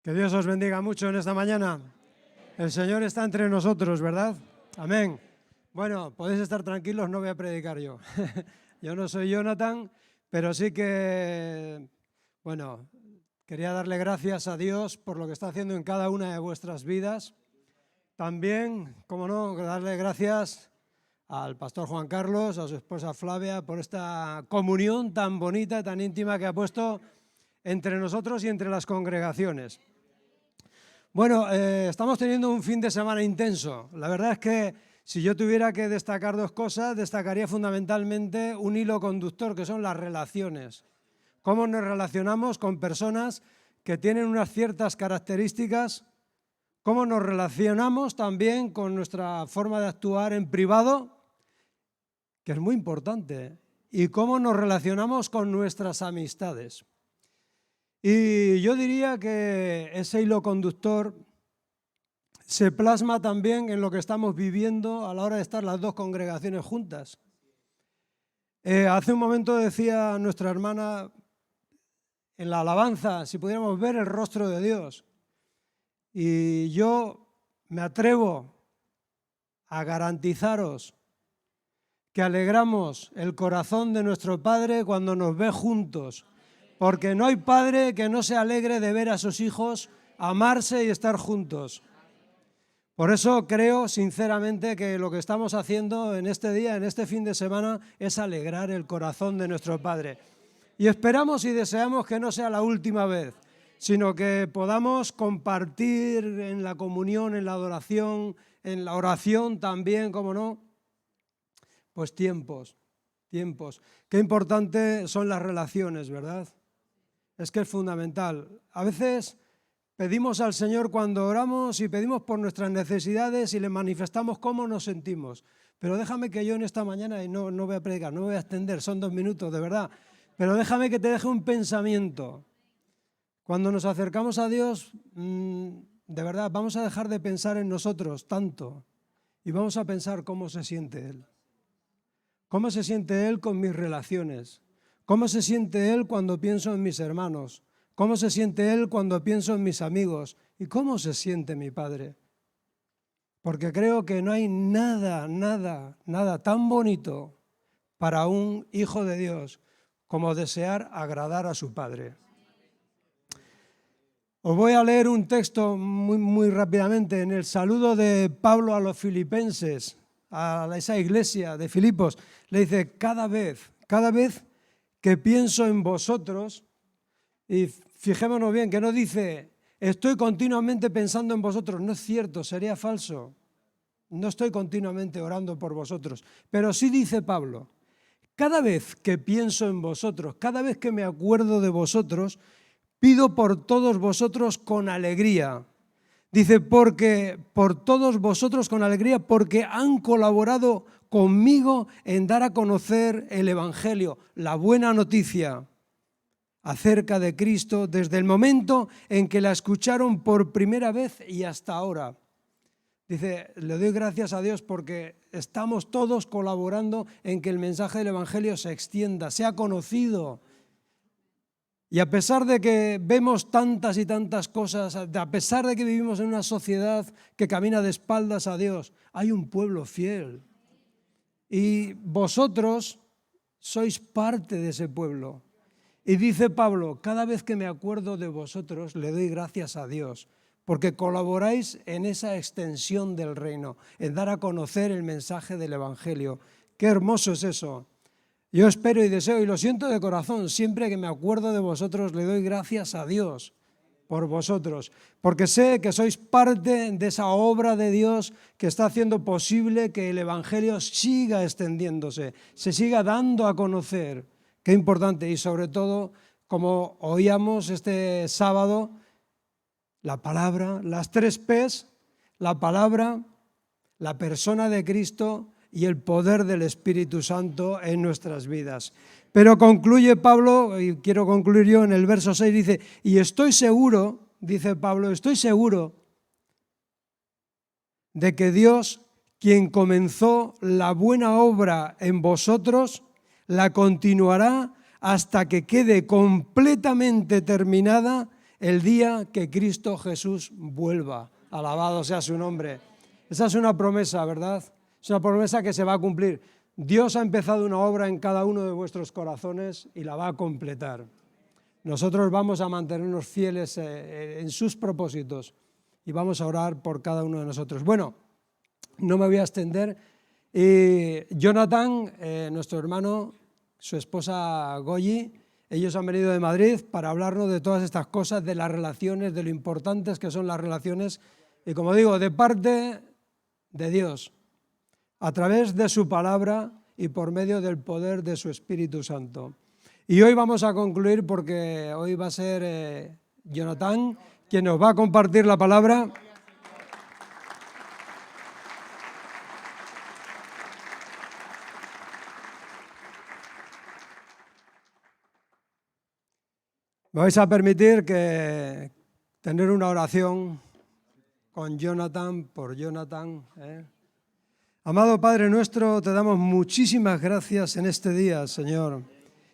Que Dios os bendiga mucho en esta mañana. El Señor está entre nosotros, ¿verdad? Amén. Bueno, podéis estar tranquilos, no voy a predicar yo. Yo no soy Jonathan, pero sí que, bueno, quería darle gracias a Dios por lo que está haciendo en cada una de vuestras vidas. También, como no, darle gracias al pastor Juan Carlos, a su esposa Flavia, por esta comunión tan bonita, tan íntima que ha puesto entre nosotros y entre las congregaciones. Bueno, estamos teniendo un fin de semana intenso. La verdad es que si yo tuviera que destacar dos cosas, destacaría fundamentalmente un hilo conductor, que son las relaciones. Cómo nos relacionamos con personas que tienen unas ciertas características, cómo nos relacionamos también con nuestra forma de actuar en privado, que es muy importante, y cómo nos relacionamos con nuestras amistades. Y yo diría que ese hilo conductor se plasma también en lo que estamos viviendo a la hora de estar las dos congregaciones juntas. Hace un momento decía nuestra hermana en la alabanza, si pudiéramos ver el rostro de Dios. Y yo me atrevo a garantizaros que alegramos el corazón de nuestro Padre cuando nos ve juntos. Porque no hay padre que no se alegre de ver a sus hijos amarse y estar juntos. Por eso creo sinceramente que lo que estamos haciendo en este día, en este fin de semana, es alegrar el corazón de nuestro Padre. Y esperamos y deseamos que no sea la última vez, sino que podamos compartir en la comunión, en la adoración, en la oración también, como no, pues tiempos. Qué importante son las relaciones, ¿verdad? Es que es fundamental. A veces pedimos al Señor cuando oramos y pedimos por nuestras necesidades y le manifestamos cómo nos sentimos. Pero déjame que yo en esta mañana, y no voy a predicar, no me voy a extender, son 2 minutos, de verdad, pero déjame que te deje un pensamiento. Cuando nos acercamos a Dios, de verdad, vamos a dejar de pensar en nosotros tanto y vamos a pensar cómo se siente Él. ¿Cómo se siente Él con mis relaciones? ¿Cómo se siente Él cuando pienso en mis hermanos? ¿Cómo se siente Él cuando pienso en mis amigos? ¿Y cómo se siente mi Padre? Porque creo que no hay nada tan bonito para un hijo de Dios como desear agradar a su Padre. Os voy a leer un texto muy rápidamente en el saludo de Pablo a los filipenses, a esa iglesia de Filipos. Le dice, cada vez que pienso en vosotros, y fijémonos bien que no dice, estoy continuamente pensando en vosotros, no es cierto, sería falso, no estoy continuamente orando por vosotros, pero sí dice Pablo, cada vez que pienso en vosotros, cada vez que me acuerdo de vosotros, pido por todos vosotros con alegría. Dice, porque por todos vosotros con alegría, porque han colaborado conmigo en dar a conocer el Evangelio, la buena noticia acerca de Cristo, desde el momento en que la escucharon por primera vez y hasta ahora. Dice, le doy gracias a Dios porque estamos todos colaborando en que el mensaje del Evangelio se extienda, sea conocido. Y a pesar de que vemos tantas y tantas cosas, a pesar de que vivimos en una sociedad que camina de espaldas a Dios, hay un pueblo fiel. Y vosotros sois parte de ese pueblo. Y dice Pablo, cada vez que me acuerdo de vosotros, le doy gracias a Dios, porque colaboráis en esa extensión del reino, en dar a conocer el mensaje del Evangelio. Qué hermoso es eso. Yo espero y deseo, y lo siento de corazón, siempre que me acuerdo de vosotros, le doy gracias a Dios por vosotros, porque sé que sois parte de esa obra de Dios que está haciendo posible que el Evangelio siga extendiéndose, se siga dando a conocer. Qué importante, y sobre todo, como oíamos este sábado, la palabra, las 3 P's, la palabra, la persona de Cristo y el poder del Espíritu Santo en nuestras vidas. Pero concluye Pablo, y quiero concluir yo en el verso 6, dice, y estoy seguro, dice Pablo, estoy seguro de que Dios, quien comenzó la buena obra en vosotros, la continuará hasta que quede completamente terminada el día que Cristo Jesús vuelva. Alabado sea su nombre. Esa es una promesa, ¿verdad? Es una promesa que se va a cumplir. Dios ha empezado una obra en cada uno de vuestros corazones y la va a completar. Nosotros vamos a mantenernos fieles en sus propósitos y vamos a orar por cada uno de nosotros. Bueno, no me voy a extender. Jonathan, nuestro hermano, su esposa Goyi, ellos han venido de Madrid para hablarnos de todas estas cosas, de las relaciones, de lo importantes que son las relaciones, y como digo, de parte de Dios, a través de su palabra y por medio del poder de su Espíritu Santo. Y hoy vamos a concluir porque hoy va a ser Jonathan quien nos va a compartir la palabra. Me vais a permitir que tener una oración con Jonathan, por Jonathan. Amado Padre nuestro, te damos muchísimas gracias en este día, Señor.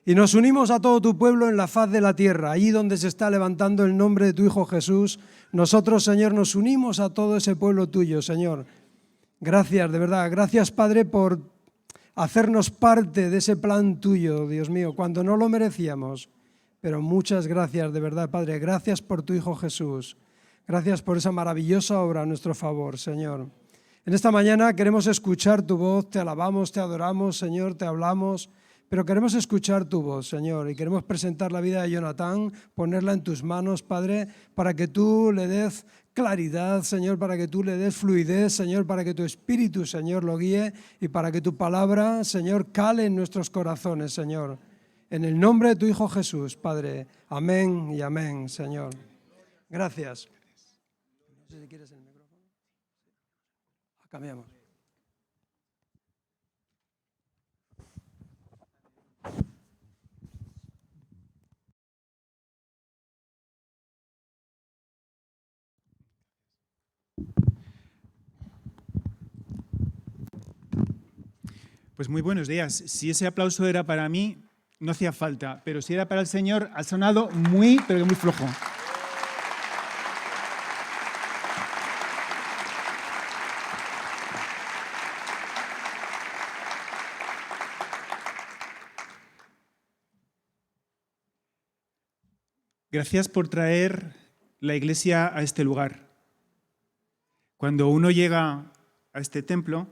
Y nos unimos a todo tu pueblo en la faz de la tierra, allí donde se está levantando el nombre de tu Hijo Jesús. Nosotros, Señor, nos unimos a todo ese pueblo tuyo, Señor. Gracias, de verdad. Gracias, Padre, por hacernos parte de ese plan tuyo, Dios mío, cuando no lo merecíamos. Pero muchas gracias, de verdad, Padre. Gracias por tu Hijo Jesús. Gracias por esa maravillosa obra a nuestro favor, Señor. En esta mañana queremos escuchar tu voz, te alabamos, te adoramos, Señor, te hablamos, pero queremos escuchar tu voz, Señor, y queremos presentar la vida de Jonathan, ponerla en tus manos, Padre, para que tú le des claridad, Señor, para que tú le des fluidez, Señor, para que tu Espíritu, Señor, lo guíe y para que tu palabra, Señor, cale en nuestros corazones, Señor. En el nombre de tu Hijo Jesús, Padre. Amén y amén, Señor. Gracias. No sé si quieres el micrófono. Cambiamos. Pues muy buenos días. Si ese aplauso era para mí, no hacía falta, pero si era para el Señor, ha sonado muy, pero muy flojo. Gracias por traer la Iglesia a este lugar. Cuando uno llega a este templo,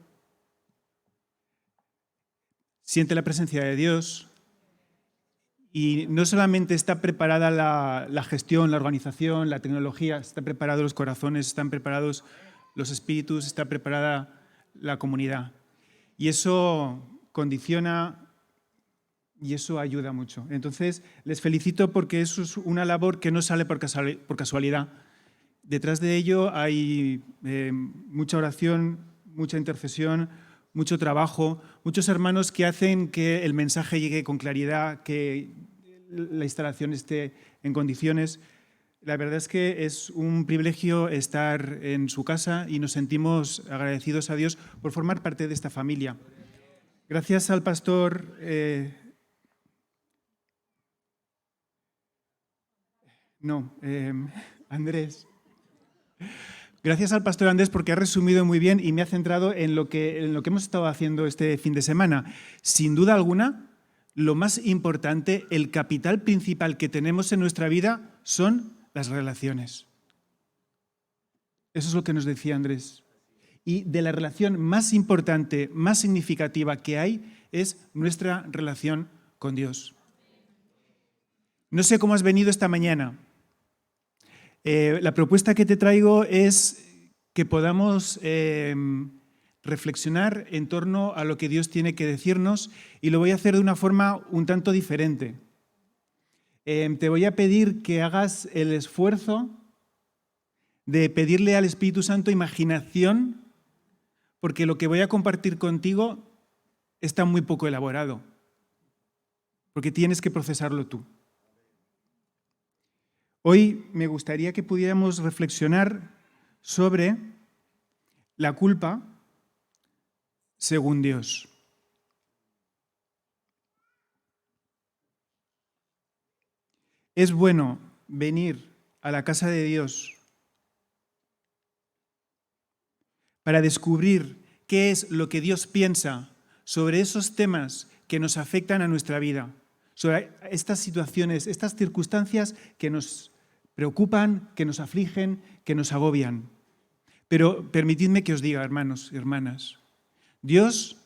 siente la presencia de Dios y no solamente está preparada la gestión, la organización, la tecnología, están preparados los corazones, están preparados los espíritus, está preparada la comunidad. Y eso condiciona y eso ayuda mucho. Entonces, les felicito porque eso es una labor que no sale por casualidad. Detrás de ello hay mucha oración, mucha intercesión, mucho trabajo, muchos hermanos que hacen que el mensaje llegue con claridad, que la instalación esté en condiciones. La verdad es que es un privilegio estar en su casa y nos sentimos agradecidos a Dios por formar parte de esta familia. Gracias al pastor Andrés. Gracias al pastor Andrés porque ha resumido muy bien y me ha centrado en lo que hemos estado haciendo este fin de semana. Sin duda alguna, lo más importante, el capital principal que tenemos en nuestra vida son las relaciones. Eso es lo que nos decía Andrés. Y de la relación más importante, más significativa que hay, es nuestra relación con Dios. No sé cómo has venido esta mañana. La propuesta que te traigo es que podamos reflexionar en torno a lo que Dios tiene que decirnos y lo voy a hacer de una forma un tanto diferente. Te voy a pedir que hagas el esfuerzo de pedirle al Espíritu Santo imaginación, porque lo que voy a compartir contigo está muy poco elaborado, porque tienes que procesarlo tú. Hoy me gustaría que pudiéramos reflexionar sobre la culpa, según Dios. Es bueno venir a la casa de Dios para descubrir qué es lo que Dios piensa sobre esos temas que nos afectan a nuestra vida, sobre estas situaciones, estas circunstancias que nos preocupan, que nos afligen, que nos agobian. Pero permitidme que os diga, hermanos y hermanas, Dios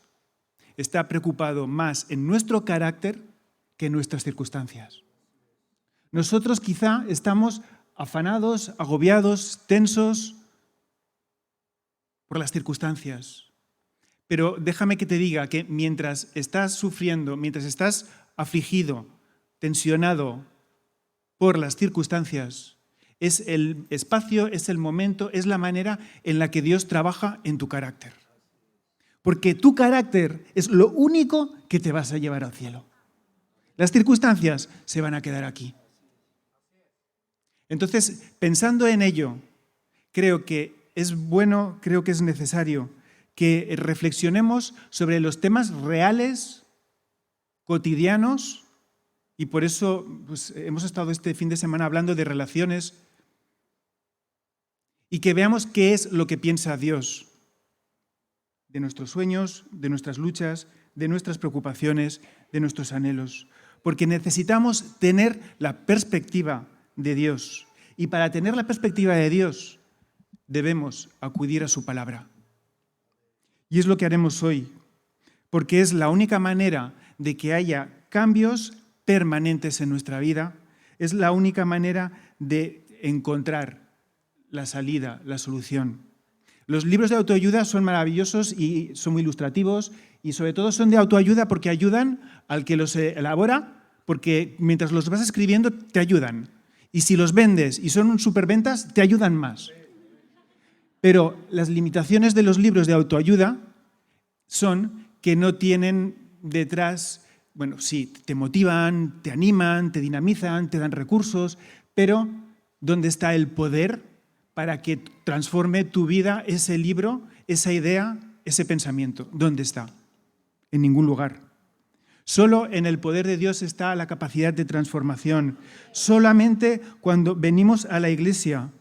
está preocupado más en nuestro carácter que en nuestras circunstancias. Nosotros quizá estamos afanados, agobiados, tensos por las circunstancias. Pero déjame que te diga que mientras estás sufriendo, mientras estás afligido, tensionado por las circunstancias, es el espacio, es el momento, es la manera en la que Dios trabaja en tu carácter. Porque tu carácter es lo único que te vas a llevar al cielo. Las circunstancias se van a quedar aquí. Entonces, pensando en ello, creo que es bueno, creo que es necesario que reflexionemos sobre los temas reales, cotidianos, y por eso pues, hemos estado este fin de semana hablando de relaciones, y que veamos qué es lo que piensa Dios de nuestros sueños, de nuestras luchas, de nuestras preocupaciones, de nuestros anhelos. Porque necesitamos tener la perspectiva de Dios. Y para tener la perspectiva de Dios, debemos acudir a su palabra. Y es lo que haremos hoy, porque es la única manera de que haya cambios permanentes en nuestra vida, es la única manera de encontrar la salida, la solución. Los libros de autoayuda son maravillosos y son muy ilustrativos y sobre todo son de autoayuda porque ayudan al que los elabora, porque mientras los vas escribiendo te ayudan. Y si los vendes y son superventas, te ayudan más. Pero las limitaciones de los libros de autoayuda son que no tienen detrás, bueno, sí, te motivan, te animan, te dinamizan, te dan recursos, pero ¿dónde está el poder para que transforme tu vida ese libro, esa idea, ese pensamiento? ¿Dónde está? En ningún lugar. Solo en el poder de Dios está la capacidad de transformación. Solamente cuando venimos a la iglesia.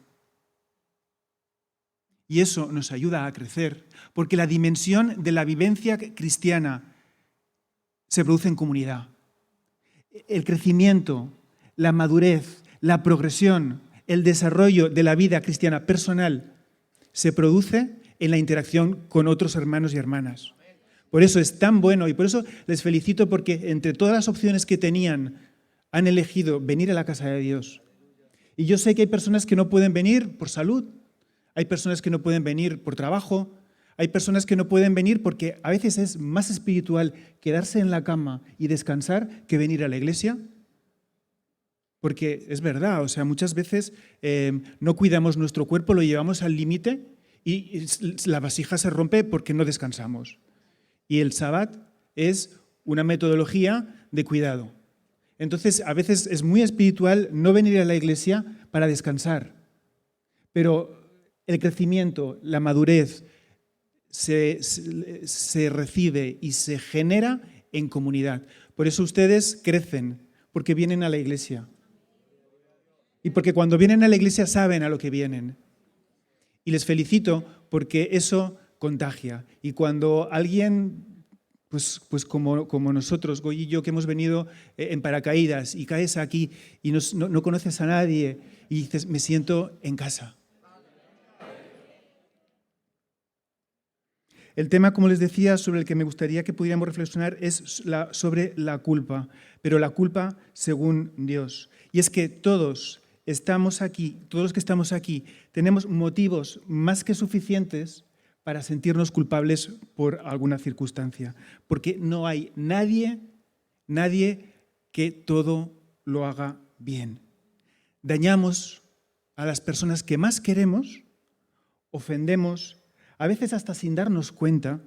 Y eso nos ayuda a crecer, porque la dimensión de la vivencia cristiana se produce en comunidad. El crecimiento, la madurez, la progresión, el desarrollo de la vida cristiana personal se produce en la interacción con otros hermanos y hermanas. Por eso es tan bueno y por eso les felicito porque entre todas las opciones que tenían han elegido venir a la casa de Dios. Y yo sé que hay personas que no pueden venir por salud, hay personas que no pueden venir por trabajo, hay personas que no pueden venir porque a veces es más espiritual quedarse en la cama y descansar que venir a la iglesia. Porque es verdad, o sea, muchas veces no cuidamos nuestro cuerpo, lo llevamos al límite y la vasija se rompe porque no descansamos. Y el Sabbat es una metodología de cuidado. Entonces, a veces es muy espiritual no venir a la iglesia para descansar. Pero el crecimiento, la madurez, se recibe y se genera en comunidad. Por eso ustedes crecen, porque vienen a la iglesia. Y porque cuando vienen a la iglesia saben a lo que vienen. Y les felicito porque eso contagia. Y cuando alguien, pues como nosotros, Goy y yo, que hemos venido en paracaídas y caes aquí y no conoces a nadie y dices, me siento en casa. El tema, como les decía, sobre el que me gustaría que pudiéramos reflexionar es sobre la culpa, pero la culpa según Dios. Y es que todos estamos aquí, todos los que estamos aquí, tenemos motivos más que suficientes para sentirnos culpables por alguna circunstancia, porque no hay nadie que todo lo haga bien. Dañamos a las personas que más queremos, ofendemos, a veces hasta sin darnos cuenta,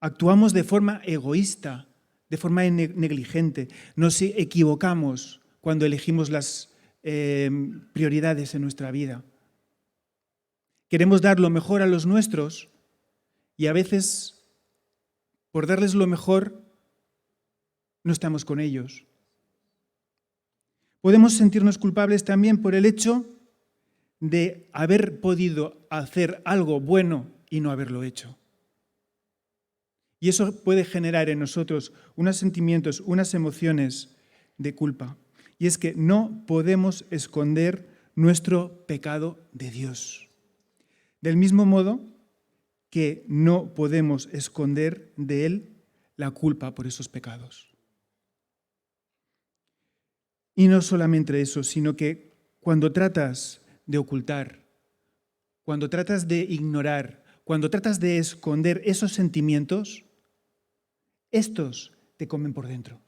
actuamos de forma egoísta, de forma negligente, nos equivocamos cuando elegimos las prioridades en nuestra vida. Queremos dar lo mejor a los nuestros y a veces por darles lo mejor, no estamos con ellos. Podemos sentirnos culpables también por el hecho de haber podido hacer algo bueno y no haberlo hecho. Y eso puede generar en nosotros unos sentimientos, unas emociones de culpa. Y es que no podemos esconder nuestro pecado de Dios. Del mismo modo que no podemos esconder de Él la culpa por esos pecados. Y no solamente eso, sino que cuando tratas de ocultar, cuando tratas de ignorar, cuando tratas de esconder esos sentimientos, estos te comen por dentro.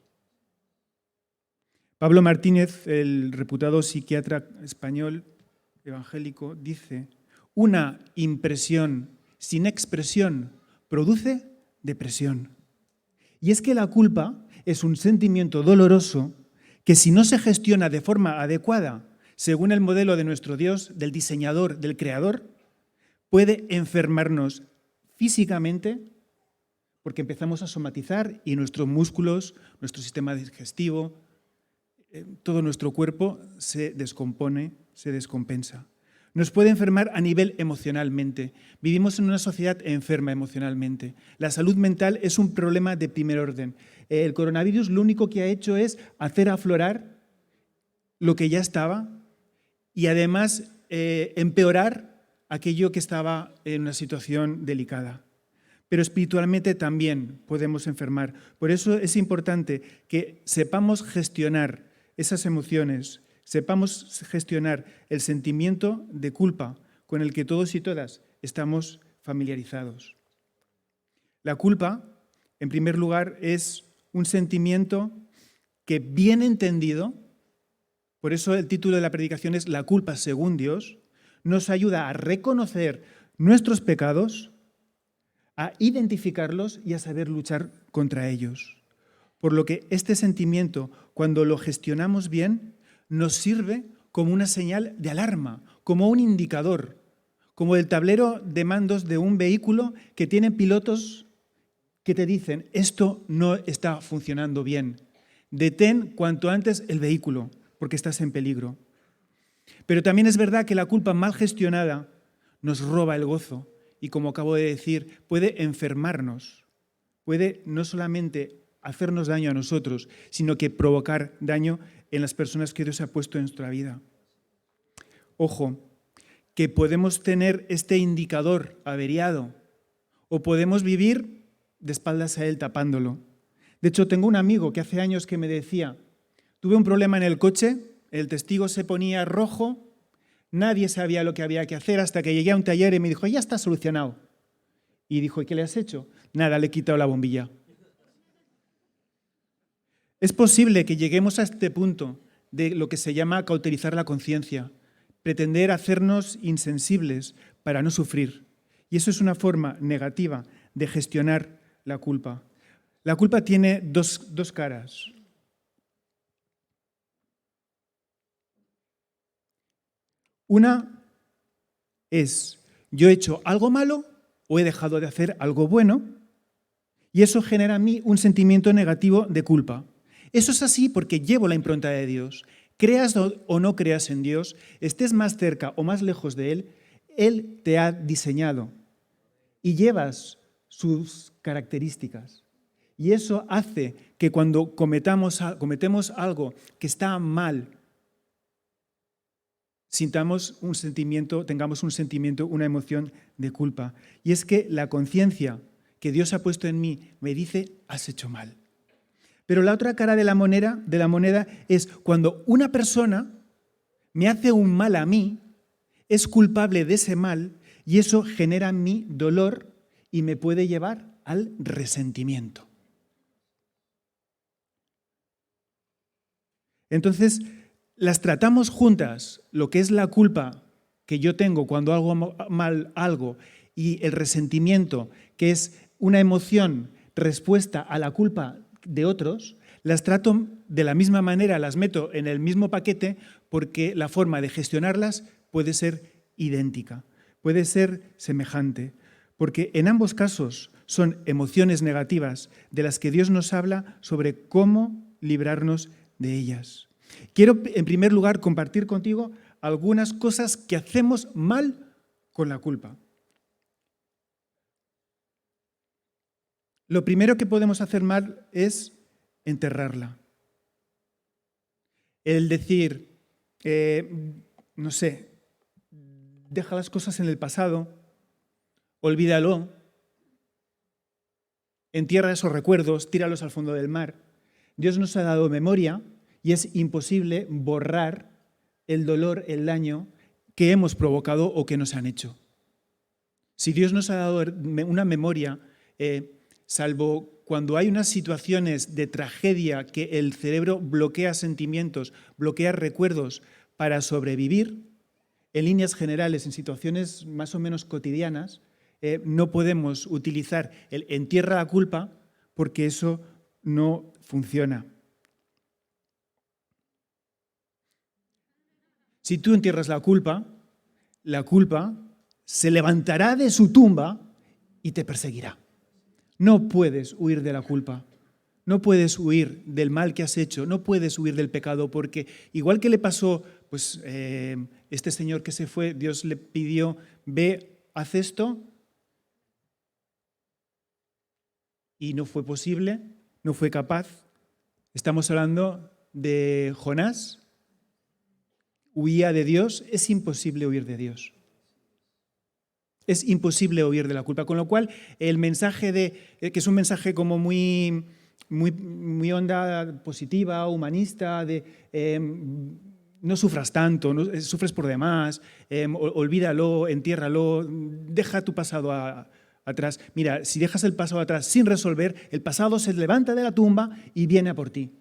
Pablo Martínez, el reputado psiquiatra español evangélico, dice: una impresión sin expresión produce depresión. Y es que la culpa es un sentimiento doloroso que, si no se gestiona de forma adecuada, según el modelo de nuestro Dios, del diseñador, del creador, puede enfermarnos físicamente, porque empezamos a somatizar y nuestros músculos, nuestro sistema digestivo, todo nuestro cuerpo se descompone, se descompensa. Nos puede enfermar a nivel emocionalmente. Vivimos en una sociedad enferma emocionalmente. La salud mental es un problema de primer orden. El coronavirus lo único que ha hecho es hacer aflorar lo que ya estaba y además empeorar aquello que estaba en una situación delicada. Pero espiritualmente también podemos enfermar. Por eso es importante que sepamos gestionar esas emociones, sepamos gestionar el sentimiento de culpa con el que todos y todas estamos familiarizados. La culpa, en primer lugar, es un sentimiento que, bien entendido, por eso el título de la predicación es La culpa según Dios, nos ayuda a reconocer nuestros pecados, a identificarlos y a saber luchar contra ellos. Por lo que este sentimiento, cuando lo gestionamos bien, nos sirve como una señal de alarma, como un indicador, como el tablero de mandos de un vehículo que tiene pilotos que te dicen: esto no está funcionando bien, detén cuanto antes el vehículo, porque estás en peligro. Pero también es verdad que la culpa mal gestionada nos roba el gozo y, como acabo de decir, puede enfermarnos, puede no solamente hacernos daño a nosotros, sino que provocar daño en las personas que Dios ha puesto en nuestra vida. Ojo, que podemos tener este indicador averiado o podemos vivir de espaldas a él tapándolo. De hecho, tengo un amigo que hace años que me decía: tuve un problema en el coche, el testigo se ponía rojo, nadie sabía lo que había que hacer hasta que llegué a un taller y me dijo: ya está solucionado. Y dijo: ¿y qué le has hecho? Nada, le he quitado la bombilla. Es posible que lleguemos a este punto de lo que se llama cauterizar la conciencia, pretender hacernos insensibles para no sufrir. Y eso es una forma negativa de gestionar la culpa. La culpa tiene dos caras. Una es: yo he hecho algo malo o he dejado de hacer algo bueno, y eso genera en mí un sentimiento negativo de culpa. Eso es así porque llevo la impronta de Dios. Creas o no creas en Dios, estés más cerca o más lejos de Él te ha diseñado y llevas sus características. Y eso hace que cuando cometemos algo que está mal, tengamos un sentimiento, una emoción de culpa. Y es que la conciencia que Dios ha puesto en mí me dice: has hecho mal. Pero la otra cara de la moneda es cuando una persona me hace un mal a mí, es culpable de ese mal y eso genera en mí dolor y me puede llevar al resentimiento. Entonces, las tratamos juntas, lo que es la culpa que yo tengo cuando hago mal algo y el resentimiento, que es una emoción respuesta a la culpa de otros, las trato de la misma manera, las meto en el mismo paquete porque la forma de gestionarlas puede ser idéntica, puede ser semejante, porque en ambos casos son emociones negativas de las que Dios nos habla sobre cómo librarnos de ellas. Quiero, en primer lugar, compartir contigo algunas cosas que hacemos mal con la culpa. Lo primero que podemos hacer mal es enterrarla. El decir, no sé, deja las cosas en el pasado, olvídalo, entierra esos recuerdos, tíralos al fondo del mar. Dios nos ha dado memoria y es imposible borrar el dolor, el daño que hemos provocado o que nos han hecho. Si Dios nos ha dado una memoria, salvo cuando hay unas situaciones de tragedia que el cerebro bloquea sentimientos, bloquea recuerdos para sobrevivir, en líneas generales, en situaciones más o menos cotidianas, no podemos utilizar el entierra la culpa porque eso no funciona. Si tú entierras la culpa se levantará de su tumba y te perseguirá. No puedes huir de la culpa, no puedes huir del mal que has hecho, no puedes huir del pecado, porque igual que le pasó, pues este señor que se fue, Dios le pidió, ve, haz esto, y no fue posible, no fue capaz. Estamos hablando de Jonás, huía de Dios, es imposible huir de Dios. Es imposible huir de la culpa, con lo cual el mensaje que es un mensaje como muy onda positiva, humanista, de no sufras tanto, no, sufres por demás, olvídalo, entiérralo, deja tu pasado atrás. Mira, si dejas el pasado atrás sin resolver, el pasado se levanta de la tumba y viene a por ti.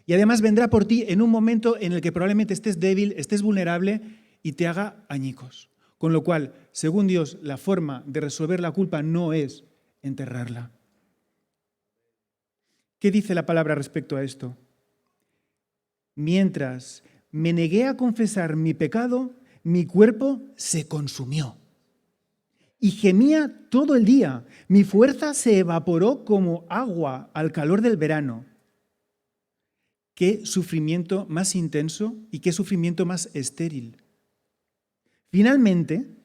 Y además vendrá por ti en un momento en el que probablemente estés débil, estés vulnerable y te haga añicos. Con lo cual, según Dios, la forma de resolver la culpa no es enterrarla. ¿Qué dice la palabra respecto a esto? Mientras me negué a confesar mi pecado, mi cuerpo se consumió. Y gemía todo el día. Mi fuerza se evaporó como agua al calor del verano. Qué sufrimiento más intenso y qué sufrimiento más estéril. Finalmente,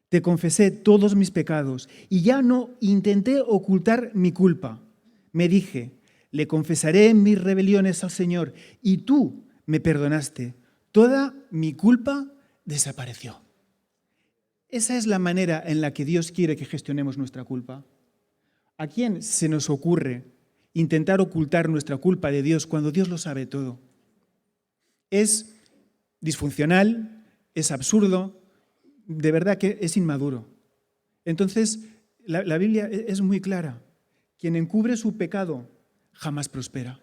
te confesé todos mis pecados y ya no intenté ocultar mi culpa. Me dije, le confesaré mis rebeliones al Señor y tú me perdonaste. Toda mi culpa desapareció. Esa es la manera en la que Dios quiere que gestionemos nuestra culpa. ¿A quién se nos ocurre intentar ocultar nuestra culpa de Dios cuando Dios lo sabe todo? Es disfuncional, es absurdo, de verdad que es inmaduro. Entonces, la Biblia es muy clara. Quien encubre su pecado jamás prospera.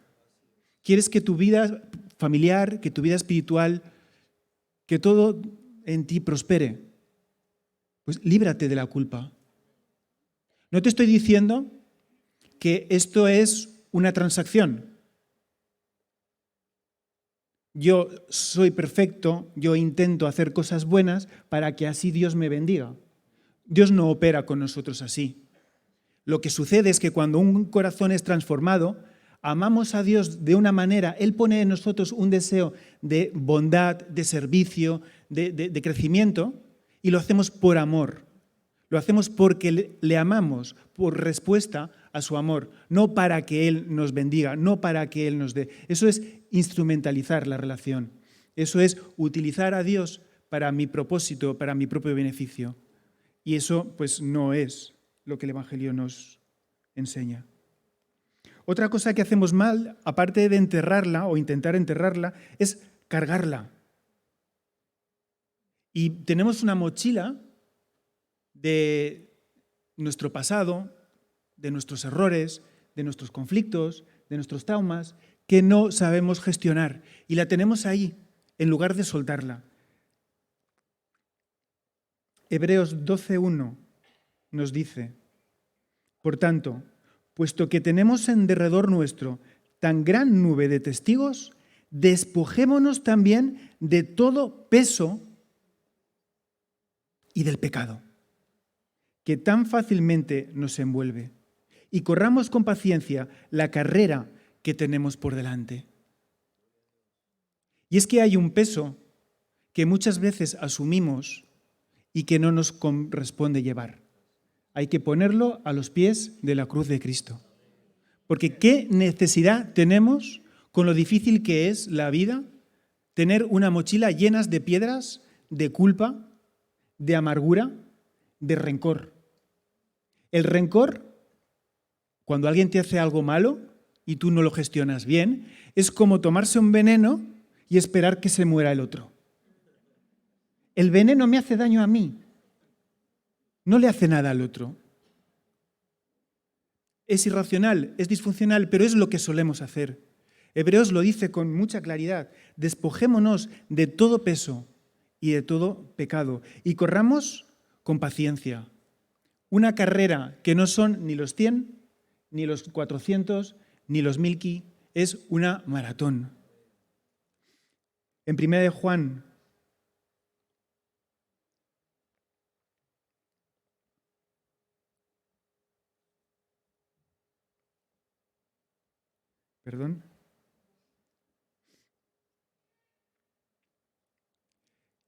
¿Quieres que tu vida familiar, que tu vida espiritual, que todo en ti prospere? Pues líbrate de la culpa. No te estoy diciendo que esto es una transacción. Yo soy perfecto, yo intento hacer cosas buenas para que así Dios me bendiga. Dios no opera con nosotros así. Lo que sucede es que cuando un corazón es transformado, amamos a Dios de una manera, Él pone en nosotros un deseo de bondad, de servicio, de crecimiento, y lo hacemos por amor. Lo hacemos porque le amamos, por respuesta a su amor, no para que Él nos bendiga, no para que Él nos dé. Eso es instrumentalizar la relación. Eso es utilizar a Dios para mi propósito, para mi propio beneficio. Y eso, pues, no es lo que el Evangelio nos enseña. Otra cosa que hacemos mal, aparte de enterrarla o intentar enterrarla, es cargarla. Y tenemos una mochila de nuestro pasado, de nuestros errores, de nuestros conflictos, de nuestros traumas, que no sabemos gestionar. Y la tenemos ahí, en lugar de soltarla. Hebreos 12:1 nos dice, por tanto, puesto que tenemos en derredor nuestro tan gran nube de testigos, despojémonos también de todo peso y del pecado que tan fácilmente nos envuelve y corramos con paciencia la carrera que tenemos por delante. Y es que hay un peso que muchas veces asumimos y que no nos corresponde llevar. Hay que ponerlo a los pies de la cruz de Cristo. Porque ¿qué necesidad tenemos, con lo difícil que es la vida, tener una mochila llena de piedras, de culpa, de amargura, de rencor? El rencor, cuando alguien te hace algo malo y tú no lo gestionas bien, es como tomarse un veneno y esperar que se muera el otro. El veneno me hace daño a mí, no le hace nada al otro. Es irracional, es disfuncional, pero es lo que solemos hacer. Hebreos lo dice con mucha claridad: despojémonos de todo peso y de todo pecado y corramos con paciencia una carrera que no son ni los 100, ni los 400, ni los 1000 ki, es una maratón. En 1 de Juan,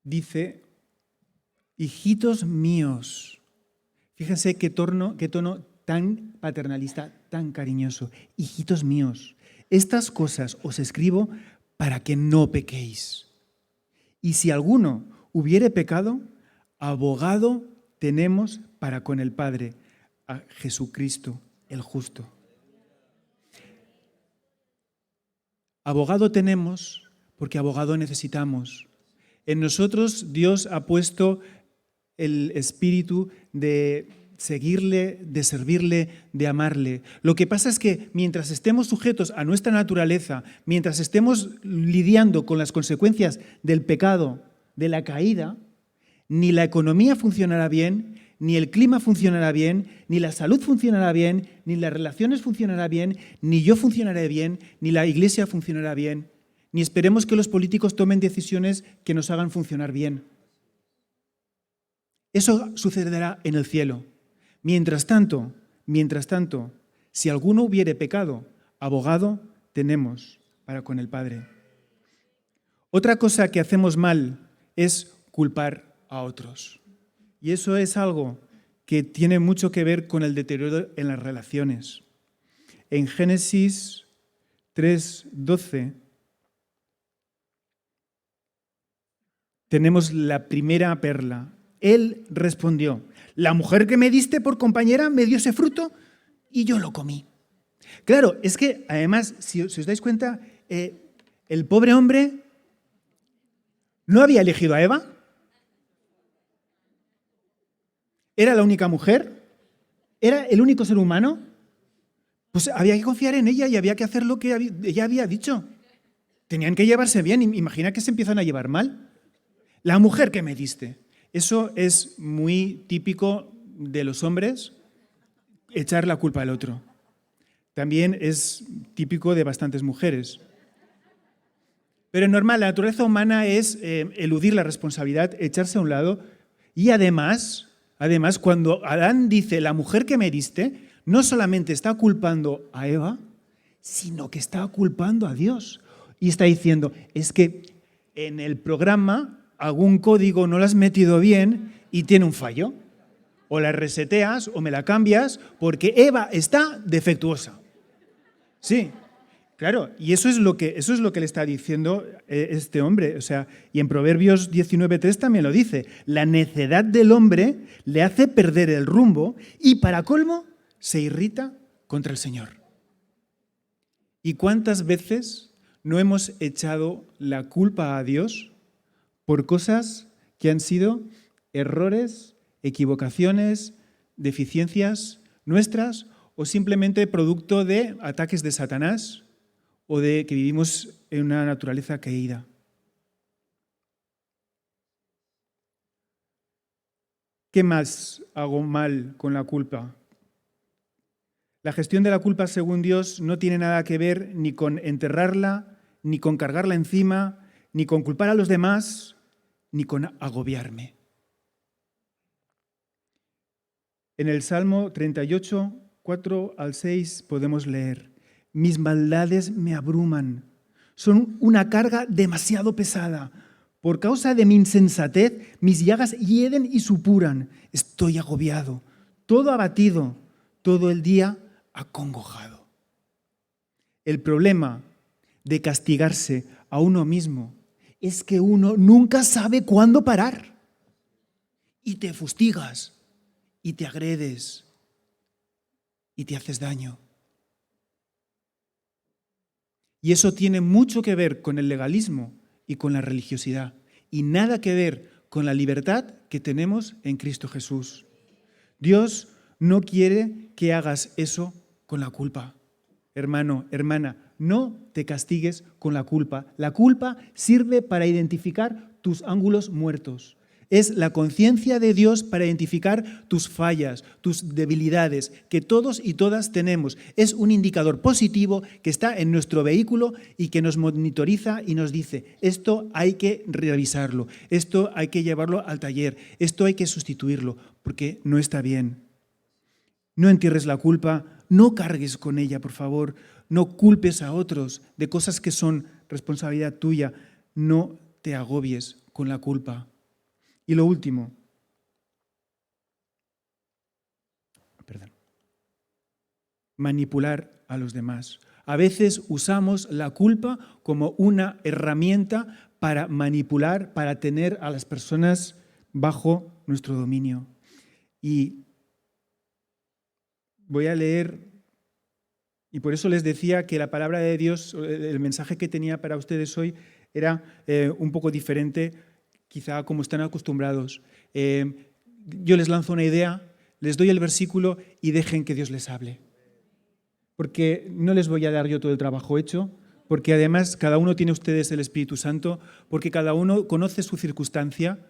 dice: hijitos míos. Fíjense qué tono tan paternalista, tan cariñoso. Hijitos míos, estas cosas os escribo para que no pequéis. Y si alguno hubiere pecado, abogado tenemos para con el Padre, a Jesucristo el justo. Abogado tenemos porque abogado necesitamos. En nosotros Dios ha puesto el espíritu de seguirle, de servirle, de amarle. Lo que pasa es que mientras estemos sujetos a nuestra naturaleza, mientras estemos lidiando con las consecuencias del pecado, de la caída, ni la economía funcionará bien, ni el clima funcionará bien, ni la salud funcionará bien, ni las relaciones funcionarán bien, ni yo funcionaré bien, ni la iglesia funcionará bien, ni esperemos que los políticos tomen decisiones que nos hagan funcionar bien. Eso sucederá en el cielo. Mientras tanto, si alguno hubiere pecado, abogado tenemos para con el Padre. Otra cosa que hacemos mal es culpar a otros. Y eso es algo que tiene mucho que ver con el deterioro en las relaciones. En Génesis 3:12 tenemos la primera perla. Él respondió: la mujer que me diste por compañera me dio ese fruto y yo lo comí. Claro, es que además, si os dais cuenta, el pobre hombre no había elegido a Eva. Era la única mujer, era el único ser humano. Pues había que confiar en ella y había que hacer lo que ella había dicho. Tenían que llevarse bien. Imagina que se empiezan a llevar mal. La mujer que me diste. Eso es muy típico de los hombres, echar la culpa al otro. También es típico de bastantes mujeres. Pero es normal, la naturaleza humana es eludir la responsabilidad, echarse a un lado. Y además, cuando Adán dice la mujer que me diste, no solamente está culpando a Eva, sino que está culpando a Dios. Y está diciendo, es que en el programa algún código no lo has metido bien y tiene un fallo. O la reseteas o me la cambias porque Eva está defectuosa. Sí, claro, y eso es lo que le está diciendo este hombre. O sea, y en Proverbios 19:3 también lo dice. La necedad del hombre le hace perder el rumbo y para colmo se irrita contra el Señor. ¿Y cuántas veces no hemos echado la culpa a Dios por cosas que han sido errores, equivocaciones, deficiencias nuestras o simplemente producto de ataques de Satanás o de que vivimos en una naturaleza caída? ¿Qué más hago mal con la culpa? La gestión de la culpa, según Dios, no tiene nada que ver ni con enterrarla, ni con cargarla encima, ni con culpar a los demás, ni con agobiarme. En el Salmo 38, 4 al 6 podemos leer: mis maldades me abruman, son una carga demasiado pesada. Por causa de mi insensatez, mis llagas hieden y supuran. Estoy agobiado, todo abatido, todo el día acongojado. El problema de castigarse a uno mismo es que uno nunca sabe cuándo parar. Y te fustigas, y te agredes, y te haces daño. Y eso tiene mucho que ver con el legalismo y con la religiosidad, y nada que ver con la libertad que tenemos en Cristo Jesús. Dios no quiere que hagas eso con la culpa. Hermano, hermana, no te castigues con la culpa. La culpa sirve para identificar tus ángulos muertos. Es la conciencia de Dios para identificar tus fallas, tus debilidades, que todos y todas tenemos. Es un indicador positivo que está en nuestro vehículo y que nos monitoriza y nos dice: esto hay que revisarlo, esto hay que llevarlo al taller, esto hay que sustituirlo, porque no está bien. No entierres la culpa, no cargues con ella, por favor. No culpes a otros de cosas que son responsabilidad tuya. No te agobies con la culpa. Y lo último, manipular a los demás. A veces usamos la culpa como una herramienta para manipular, para tener a las personas bajo nuestro dominio. Y voy a leer, y por eso les decía que la palabra de Dios, el mensaje que tenía para ustedes hoy era un poco diferente, quizá como están acostumbrados. Yo les lanzo una idea, les doy el versículo y dejen que Dios les hable. Porque no les voy a dar yo todo el trabajo hecho, porque además cada uno tiene ustedes el Espíritu Santo, porque cada uno conoce su circunstancia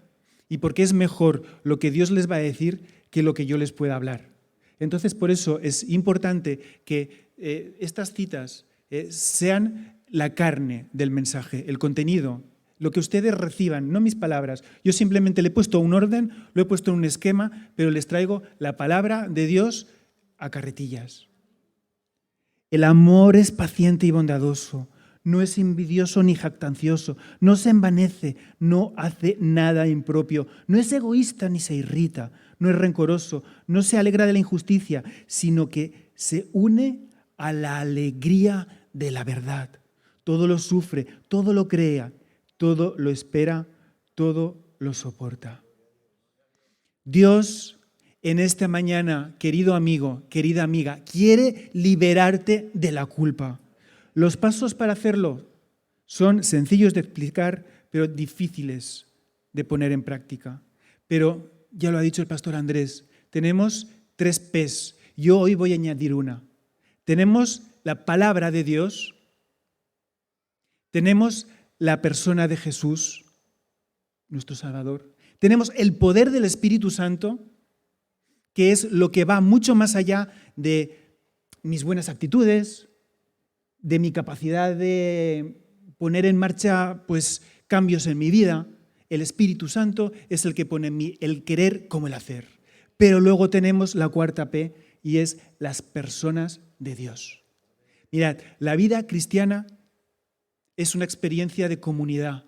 y porque es mejor lo que Dios les va a decir que lo que yo les pueda hablar. Entonces, por eso es importante que estas citas sean la carne del mensaje, el contenido, lo que ustedes reciban, no mis palabras. Yo simplemente le he puesto un orden, lo he puesto en un esquema, pero les traigo la palabra de Dios a carretillas. El amor es paciente y bondadoso, no es envidioso ni jactancioso, no se envanece, no hace nada impropio, no es egoísta ni se irrita, no es rencoroso, no se alegra de la injusticia, sino que se une a la alegría de la verdad. Todo lo sufre, todo lo cree, todo lo espera, todo lo soporta. Dios, en esta mañana, querido amigo, querida amiga, quiere liberarte de la culpa. Los pasos para hacerlo son sencillos de explicar, pero difíciles de poner en práctica. Pero ya lo ha dicho el pastor Andrés, tenemos 3 P's. Yo hoy voy a añadir una. Tenemos la palabra de Dios, tenemos la persona de Jesús, nuestro Salvador, tenemos el poder del Espíritu Santo, que es lo que va mucho más allá de mis buenas actitudes, de mi capacidad de poner en marcha cambios en mi vida. El Espíritu Santo es el que pone en mí el querer como el hacer. Pero luego tenemos la 4 P y es las personas de Dios. Mirad, la vida cristiana es una experiencia de comunidad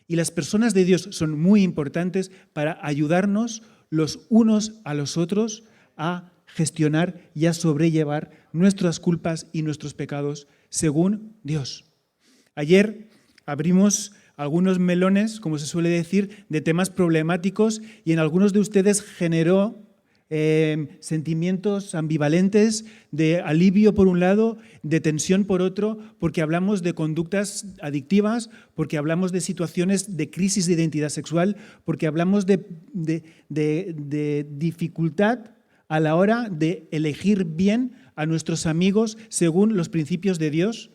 y las personas de Dios son muy importantes para ayudarnos los unos a los otros a gestionar y a sobrellevar nuestras culpas y nuestros pecados según Dios. Ayer abrimos algunos melones, como se suele decir, de temas problemáticos y en algunos de ustedes generó sentimientos ambivalentes de alivio por un lado, de tensión por otro, porque hablamos de conductas adictivas, porque hablamos de situaciones de crisis de identidad sexual, porque hablamos de dificultad a la hora de elegir bien a nuestros amigos según los principios de Dios.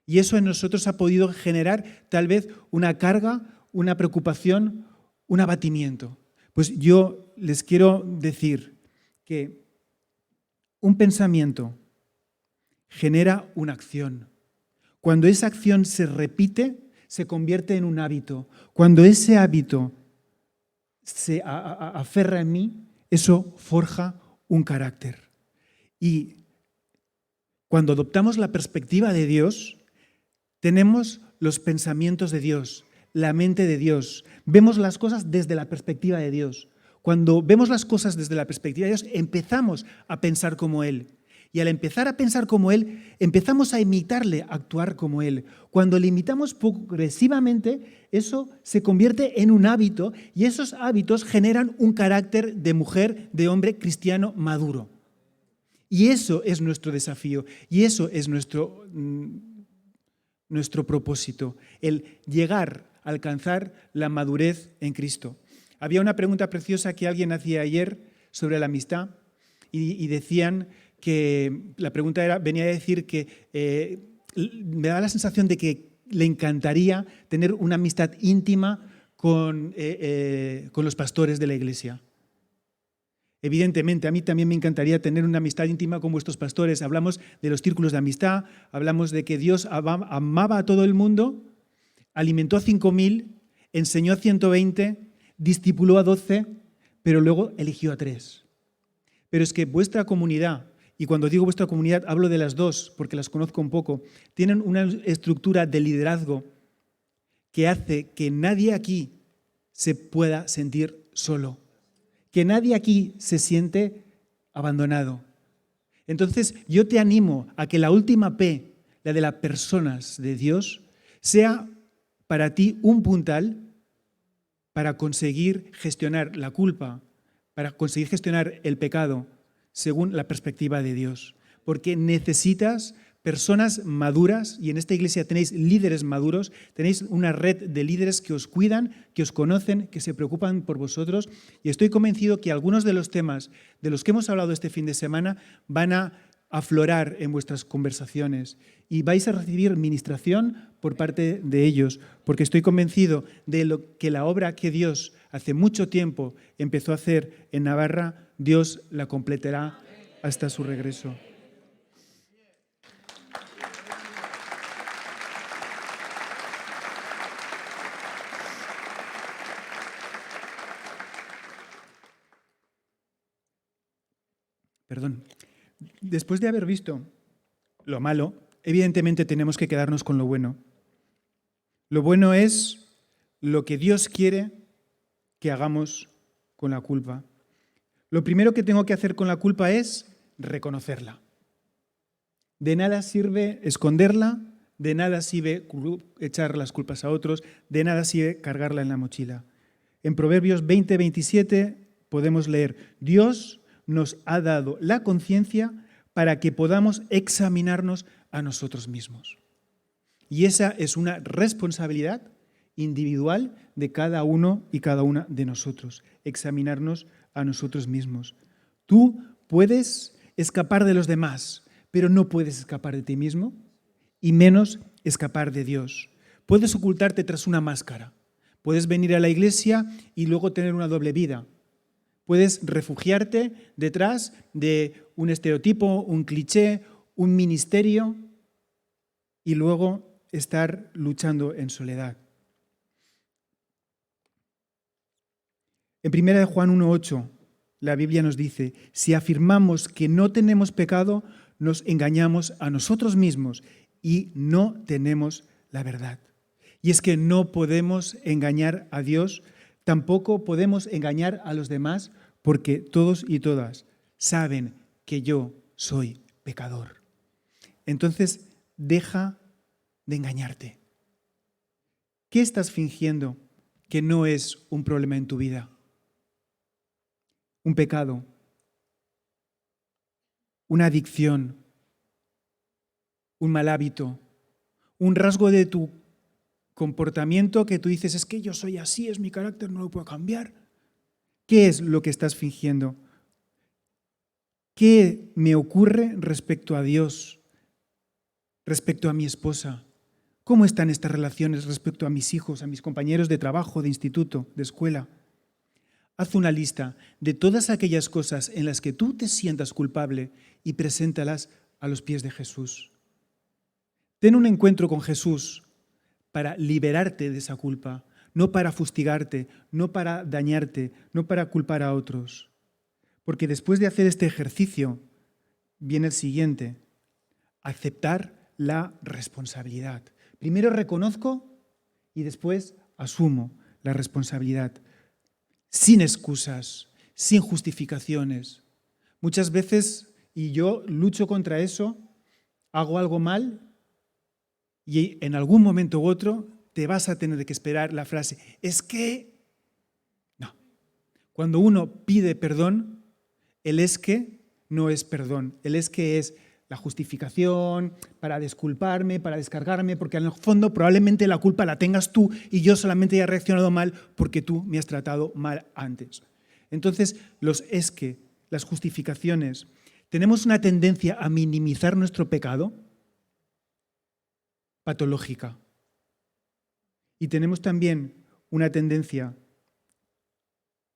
Y eso en nosotros ha podido generar tal vez una carga, una preocupación, un abatimiento. Pues yo les quiero decir que un pensamiento genera una acción. Cuando esa acción se repite, se convierte en un hábito. Cuando ese hábito se aferra en mí, Eso forja un carácter. Y cuando adoptamos la perspectiva de Dios, tenemos los pensamientos de Dios, la mente de Dios. Vemos las cosas desde la perspectiva de Dios. Cuando vemos las cosas desde la perspectiva de Dios, empezamos a pensar como Él. Y al empezar a pensar como Él, empezamos a imitarle, a actuar como Él. Cuando le imitamos progresivamente, eso se convierte en un hábito y esos hábitos generan un carácter de mujer, de hombre cristiano maduro. Y eso es nuestro desafío y eso es nuestro propósito, el llegar a alcanzar la madurez en Cristo. Había una pregunta preciosa que alguien hacía ayer sobre la amistad y decían que la pregunta venía a decir que me da la sensación de que le encantaría tener una amistad íntima con los pastores de la iglesia. Evidentemente, a mí también me encantaría tener una amistad íntima con vuestros pastores. Hablamos de los círculos de amistad, hablamos de que Dios amaba a todo el mundo, alimentó a 5.000, enseñó a 120, discipuló a 12, pero luego eligió a 3. Pero es que vuestra comunidad, y cuando digo vuestra comunidad hablo de las dos porque las conozco un poco, tienen una estructura de liderazgo que hace que nadie aquí se pueda sentir solo, que nadie aquí se siente abandonado. Entonces yo te animo a que la última P, la de las personas de Dios, sea para ti un puntal para conseguir gestionar la culpa, para conseguir gestionar el pecado según la perspectiva de Dios. Porque necesitas personas maduras, y en esta iglesia tenéis líderes maduros, tenéis una red de líderes que os cuidan, que os conocen, que se preocupan por vosotros, y estoy convencido que algunos de los temas de los que hemos hablado este fin de semana van a aflorar en vuestras conversaciones y vais a recibir ministración por parte de ellos, porque estoy convencido de que la obra que Dios hace mucho tiempo empezó a hacer en Navarra, Dios la completará hasta su regreso. Perdón. Después de haber visto lo malo, evidentemente tenemos que quedarnos con lo bueno. Lo bueno es lo que Dios quiere que hagamos con la culpa. Lo primero que tengo que hacer con la culpa es reconocerla. De nada sirve esconderla, de nada sirve echar las culpas a otros, de nada sirve cargarla en la mochila. En Proverbios 20:27 podemos leer: Dios nos ha dado la conciencia para que podamos examinarnos a nosotros mismos. Y esa es una responsabilidad individual de cada uno y cada una de nosotros, examinarnos a nosotros mismos. Tú puedes escapar de los demás, pero no puedes escapar de ti mismo, y menos escapar de Dios. Puedes ocultarte tras una máscara, puedes venir a la iglesia y luego tener una doble vida. Puedes refugiarte detrás de un estereotipo, un cliché, un ministerio y luego estar luchando en soledad. En 1 Juan 1:8, la Biblia nos dice: si afirmamos que no tenemos pecado, nos engañamos a nosotros mismos y no tenemos la verdad. Y es que no podemos engañar a Dios, tampoco podemos engañar a los demás, porque todos y todas saben que yo soy pecador. Entonces, deja de engañarte. ¿Qué estás fingiendo que no es un problema en tu vida? Un pecado, una adicción, un mal hábito, un rasgo de tu comportamiento que tú dices: es que yo soy así, es mi carácter, no lo puedo cambiar. ¿Qué es lo que estás fingiendo? ¿Qué me ocurre respecto a Dios, respecto a mi esposa? ¿Cómo están estas relaciones respecto a mis hijos, a mis compañeros de trabajo, de instituto, de escuela? Haz una lista de todas aquellas cosas en las que tú te sientas culpable y preséntalas a los pies de Jesús. Ten un encuentro con Jesús para liberarte de esa culpa, no para fustigarte, no para dañarte, no para culpar a otros. Porque después de hacer este ejercicio, viene el siguiente: aceptar la responsabilidad. Primero reconozco y después asumo la responsabilidad. Sin excusas, sin justificaciones. Muchas veces, y yo lucho contra eso, hago algo mal y en algún momento u otro te vas a tener que esperar la frase, es que... No. Cuando uno pide perdón, el es que no es perdón. El es que es la justificación para disculparme, para descargarme, porque en el fondo probablemente la culpa la tengas tú y yo solamente he reaccionado mal porque tú me has tratado mal antes. Entonces, los es que, las justificaciones, tenemos una tendencia a minimizar nuestro pecado patológica. Y tenemos también una tendencia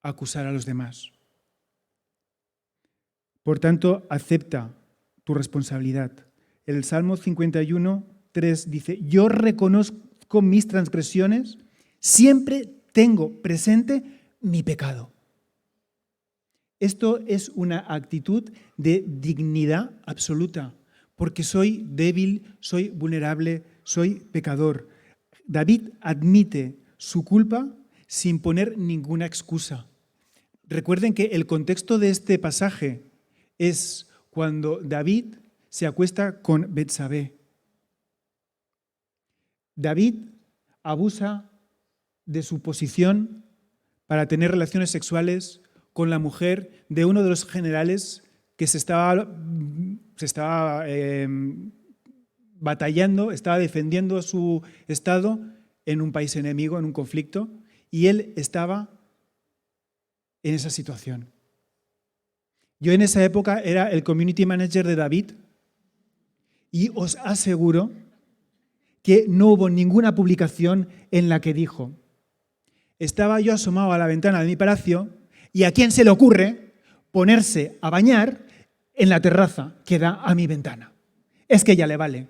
a acusar a los demás. Por tanto, acepta tu responsabilidad. El Salmo 51, 3 dice, yo reconozco mis transgresiones, siempre tengo presente mi pecado. Esto es una actitud de dignidad absoluta, porque soy débil, soy vulnerable, soy pecador. David admite su culpa sin poner ninguna excusa. Recuerden que el contexto de este pasaje es cuando David se acuesta con Betsabé. David abusa de su posición para tener relaciones sexuales con la mujer de uno de los generales que se estaba batallando, estaba defendiendo su estado en un país enemigo, en un conflicto, y él estaba en esa situación. Yo en esa época era el community manager de David y os aseguro que no hubo ninguna publicación en la que dijo, estaba yo asomado a la ventana de mi palacio y ¿a quién se le ocurre ponerse a bañar en la terraza que da a mi ventana? Es que ya le vale.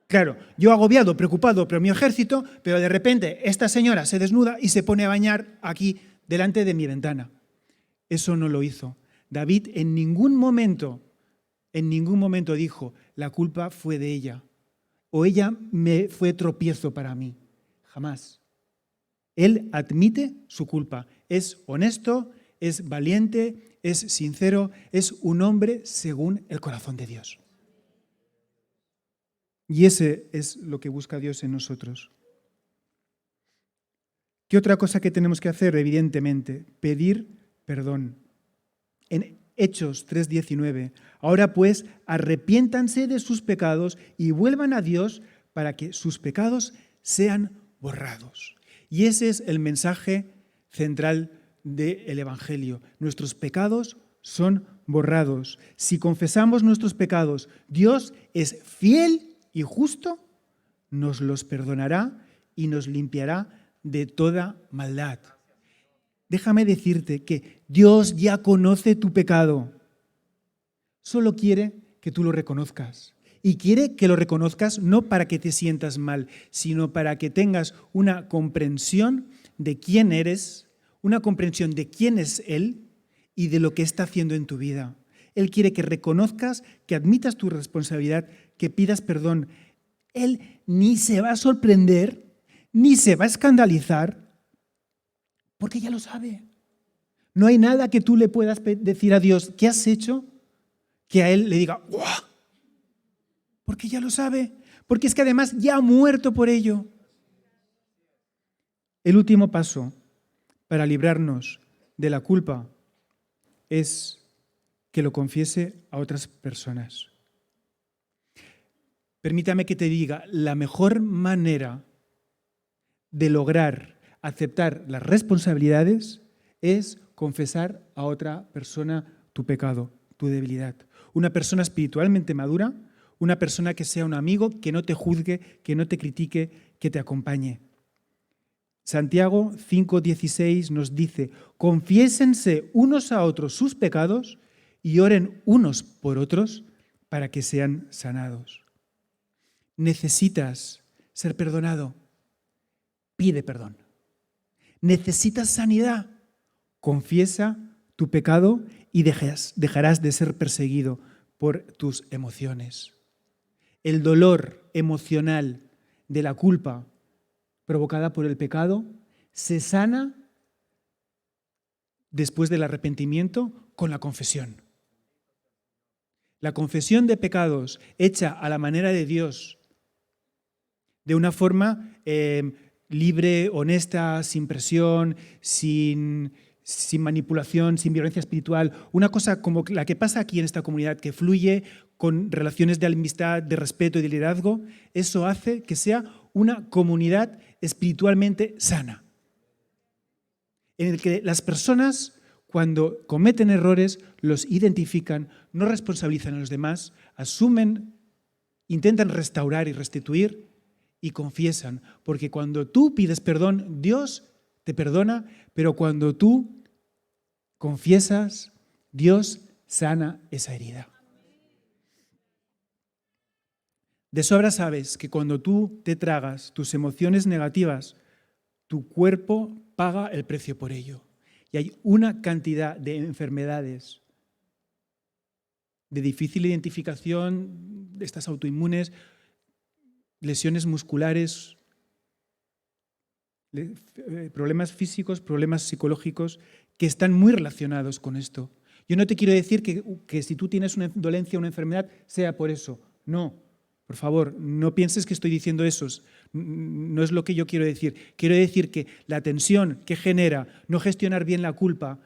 Claro, yo agobiado, preocupado por mi ejército, pero de repente esta señora se desnuda y se pone a bañar aquí delante de mi ventana. Eso no lo hizo. David en ningún momento dijo, la culpa fue de ella, o ella me fue tropiezo para mí. Jamás. Él admite su culpa. Es honesto, es valiente, es sincero, es un hombre según el corazón de Dios. Y ese es lo que busca Dios en nosotros. ¿Qué otra cosa que tenemos que hacer? Evidentemente, pedir perdón. En Hechos 3:19, ahora pues arrepiéntanse de sus pecados y vuelvan a Dios para que sus pecados sean borrados. Y ese es el mensaje central del Evangelio. Nuestros pecados son borrados. Si confesamos nuestros pecados, Dios es fiel y justo, nos los perdonará y nos limpiará de toda maldad. Déjame decirte que Dios ya conoce tu pecado. Solo quiere que tú lo reconozcas. Y quiere que lo reconozcas no para que te sientas mal, sino para que tengas una comprensión de quién eres, una comprensión de quién es Él y de lo que está haciendo en tu vida. Él quiere que reconozcas, que admitas tu responsabilidad, que pidas perdón. Él ni se va a sorprender, ni se va a escandalizar, porque ya lo sabe. No hay nada que tú le puedas decir a Dios, ¿qué has hecho? Que a Él le diga, ¡guau! Porque ya lo sabe. Porque es que además ya ha muerto por ello. El último paso para librarnos de la culpa es que lo confiese a otras personas. Permítame que te diga, la mejor manera de lograr aceptar las responsabilidades es confesar a otra persona tu pecado, tu debilidad. Una persona espiritualmente madura, una persona que sea un amigo, que no te juzgue, que no te critique, que te acompañe. Santiago 5:16 nos dice, confiésense unos a otros sus pecados y oren unos por otros para que sean sanados. Necesitas ser perdonado, pide perdón. Necesitas sanidad, confiesa tu pecado y dejarás de ser perseguido por tus emociones. El dolor emocional de la culpa provocada por el pecado se sana después del arrepentimiento con la confesión. La confesión de pecados hecha a la manera de Dios, de una forma libre, honesta, sin presión, sin manipulación, sin violencia espiritual. Una cosa como la que pasa aquí en esta comunidad, que fluye con relaciones de amistad, de respeto y de liderazgo, eso hace que sea una comunidad espiritualmente sana, en el que las personas, cuando cometen errores, los identifican, no responsabilizan a los demás, asumen, intentan restaurar y restituir y confiesan. Porque cuando tú pides perdón, Dios te perdona, pero cuando tú confiesas, Dios sana esa herida. De sobra sabes que cuando tú te tragas tus emociones negativas, tu cuerpo paga el precio por ello. Y hay una cantidad de enfermedades de difícil identificación, de estas autoinmunes, lesiones musculares, problemas físicos, problemas psicológicos, que están muy relacionados con esto. Yo no te quiero decir que si tú tienes una dolencia, una enfermedad, sea por eso. No, por favor, no pienses que estoy diciendo eso. No es lo que yo quiero decir. Quiero decir que la tensión que genera no gestionar bien la culpa,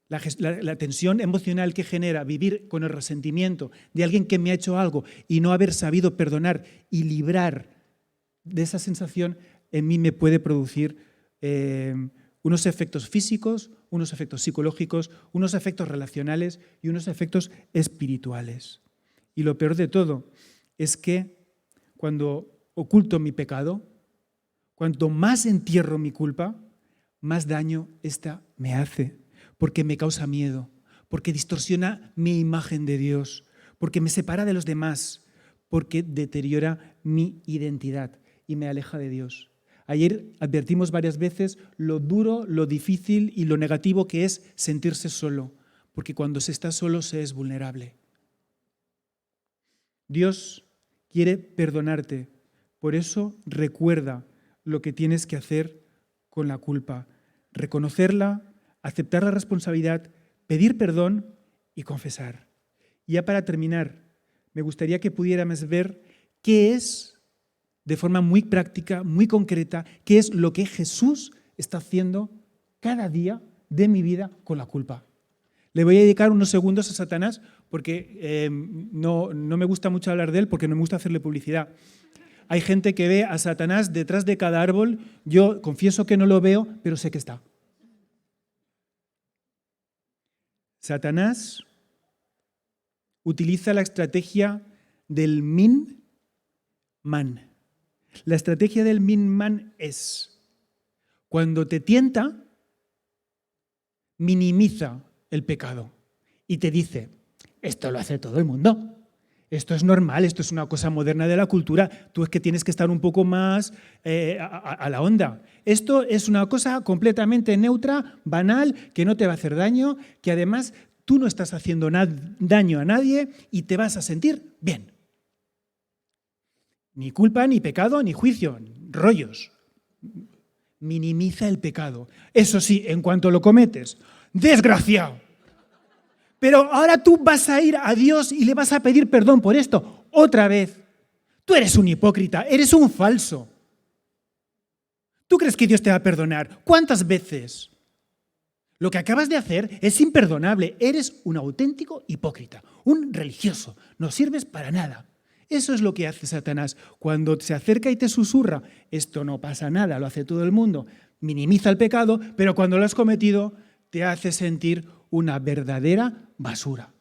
la tensión emocional que genera vivir con el resentimiento de alguien que me ha hecho algo y no haber sabido perdonar y librar de esa sensación, en mí me puede producir unos efectos físicos, unos efectos psicológicos, unos efectos relacionales y unos efectos espirituales. Y lo peor de todo es que cuando oculto mi pecado, cuanto más entierro mi culpa, más daño esta me hace, porque me causa miedo, porque distorsiona mi imagen de Dios, porque me separa de los demás, porque deteriora mi identidad y me aleja de Dios. Ayer advertimos varias veces lo duro, lo difícil y lo negativo que es sentirse solo, porque cuando se está solo se es vulnerable. Dios quiere perdonarte, por eso recuerda lo que tienes que hacer con la culpa, reconocerla, aceptar la responsabilidad, pedir perdón y confesar. Y ya para terminar, me gustaría que pudiéramos ver qué es, de forma muy práctica, muy concreta, qué es lo que Jesús está haciendo cada día de mi vida con la culpa. Le voy a dedicar unos segundos a Satanás porque no me gusta mucho hablar de él porque no me gusta hacerle publicidad. Hay gente que ve a Satanás detrás de cada árbol. Yo confieso que no lo veo, pero sé que está. Satanás utiliza la estrategia del min-man. La estrategia del min-man es, cuando te tienta, minimiza el pecado y te dice, esto lo hace todo el mundo, esto es normal, esto es una cosa moderna de la cultura, tú es que tienes que estar un poco más a la onda. Esto es una cosa completamente neutra, banal, que no te va a hacer daño, que además tú no estás haciendo daño a nadie y te vas a sentir bien. Ni culpa, ni pecado, ni juicio, rollos. Minimiza el pecado. Eso sí, en cuanto lo cometes, ¡desgraciado! Pero ahora tú vas a ir a Dios y le vas a pedir perdón por esto. Otra vez. Tú eres un hipócrita, eres un falso. ¿Tú crees que Dios te va a perdonar? ¿Cuántas veces? Lo que acabas de hacer es imperdonable. Eres un auténtico hipócrita, un religioso. No sirves para nada. Eso es lo que hace Satanás. Cuando se acerca y te susurra, esto no pasa nada, lo hace todo el mundo, minimiza el pecado, pero cuando lo has cometido, te hace sentir una verdadera basura.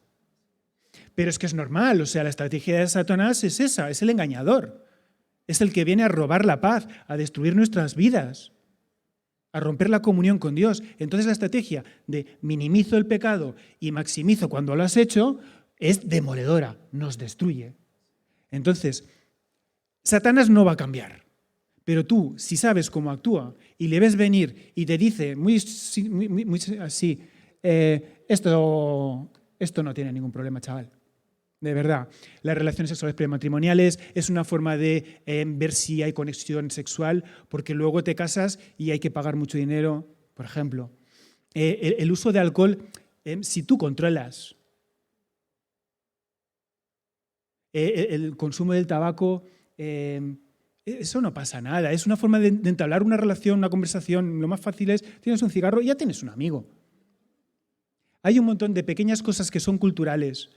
Pero es que es normal, o sea, la estrategia de Satanás es esa, es el engañador. Es el que viene a robar la paz, a destruir nuestras vidas, a romper la comunión con Dios. Entonces la estrategia de minimizo el pecado y maximizo cuando lo has hecho es demoledora, nos destruye. Entonces, Satanás no va a cambiar, pero tú, si sabes cómo actúa y le ves venir y te dice muy así, Esto no tiene ningún problema, chaval. De verdad. Las relaciones sexuales prematrimoniales es una forma de ver si hay conexión sexual, porque luego te casas y hay que pagar mucho dinero, por ejemplo. El uso de alcohol, si tú controlas el consumo del tabaco, eso no pasa nada. Es una forma de entablar una relación, una conversación. Lo más fácil es, tienes un cigarro y ya tienes un amigo. Hay un montón de pequeñas cosas que son culturales,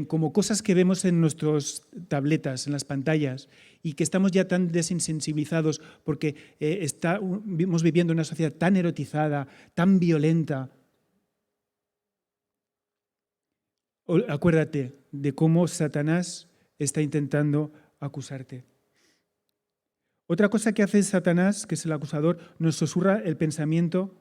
como cosas que vemos en nuestras tabletas, en las pantallas, y que estamos ya tan desinsensibilizados porque estamos viviendo en una sociedad tan erotizada, tan violenta. Acuérdate de cómo Satanás está intentando acusarte. Otra cosa que hace Satanás, que es el acusador, nos susurra el pensamiento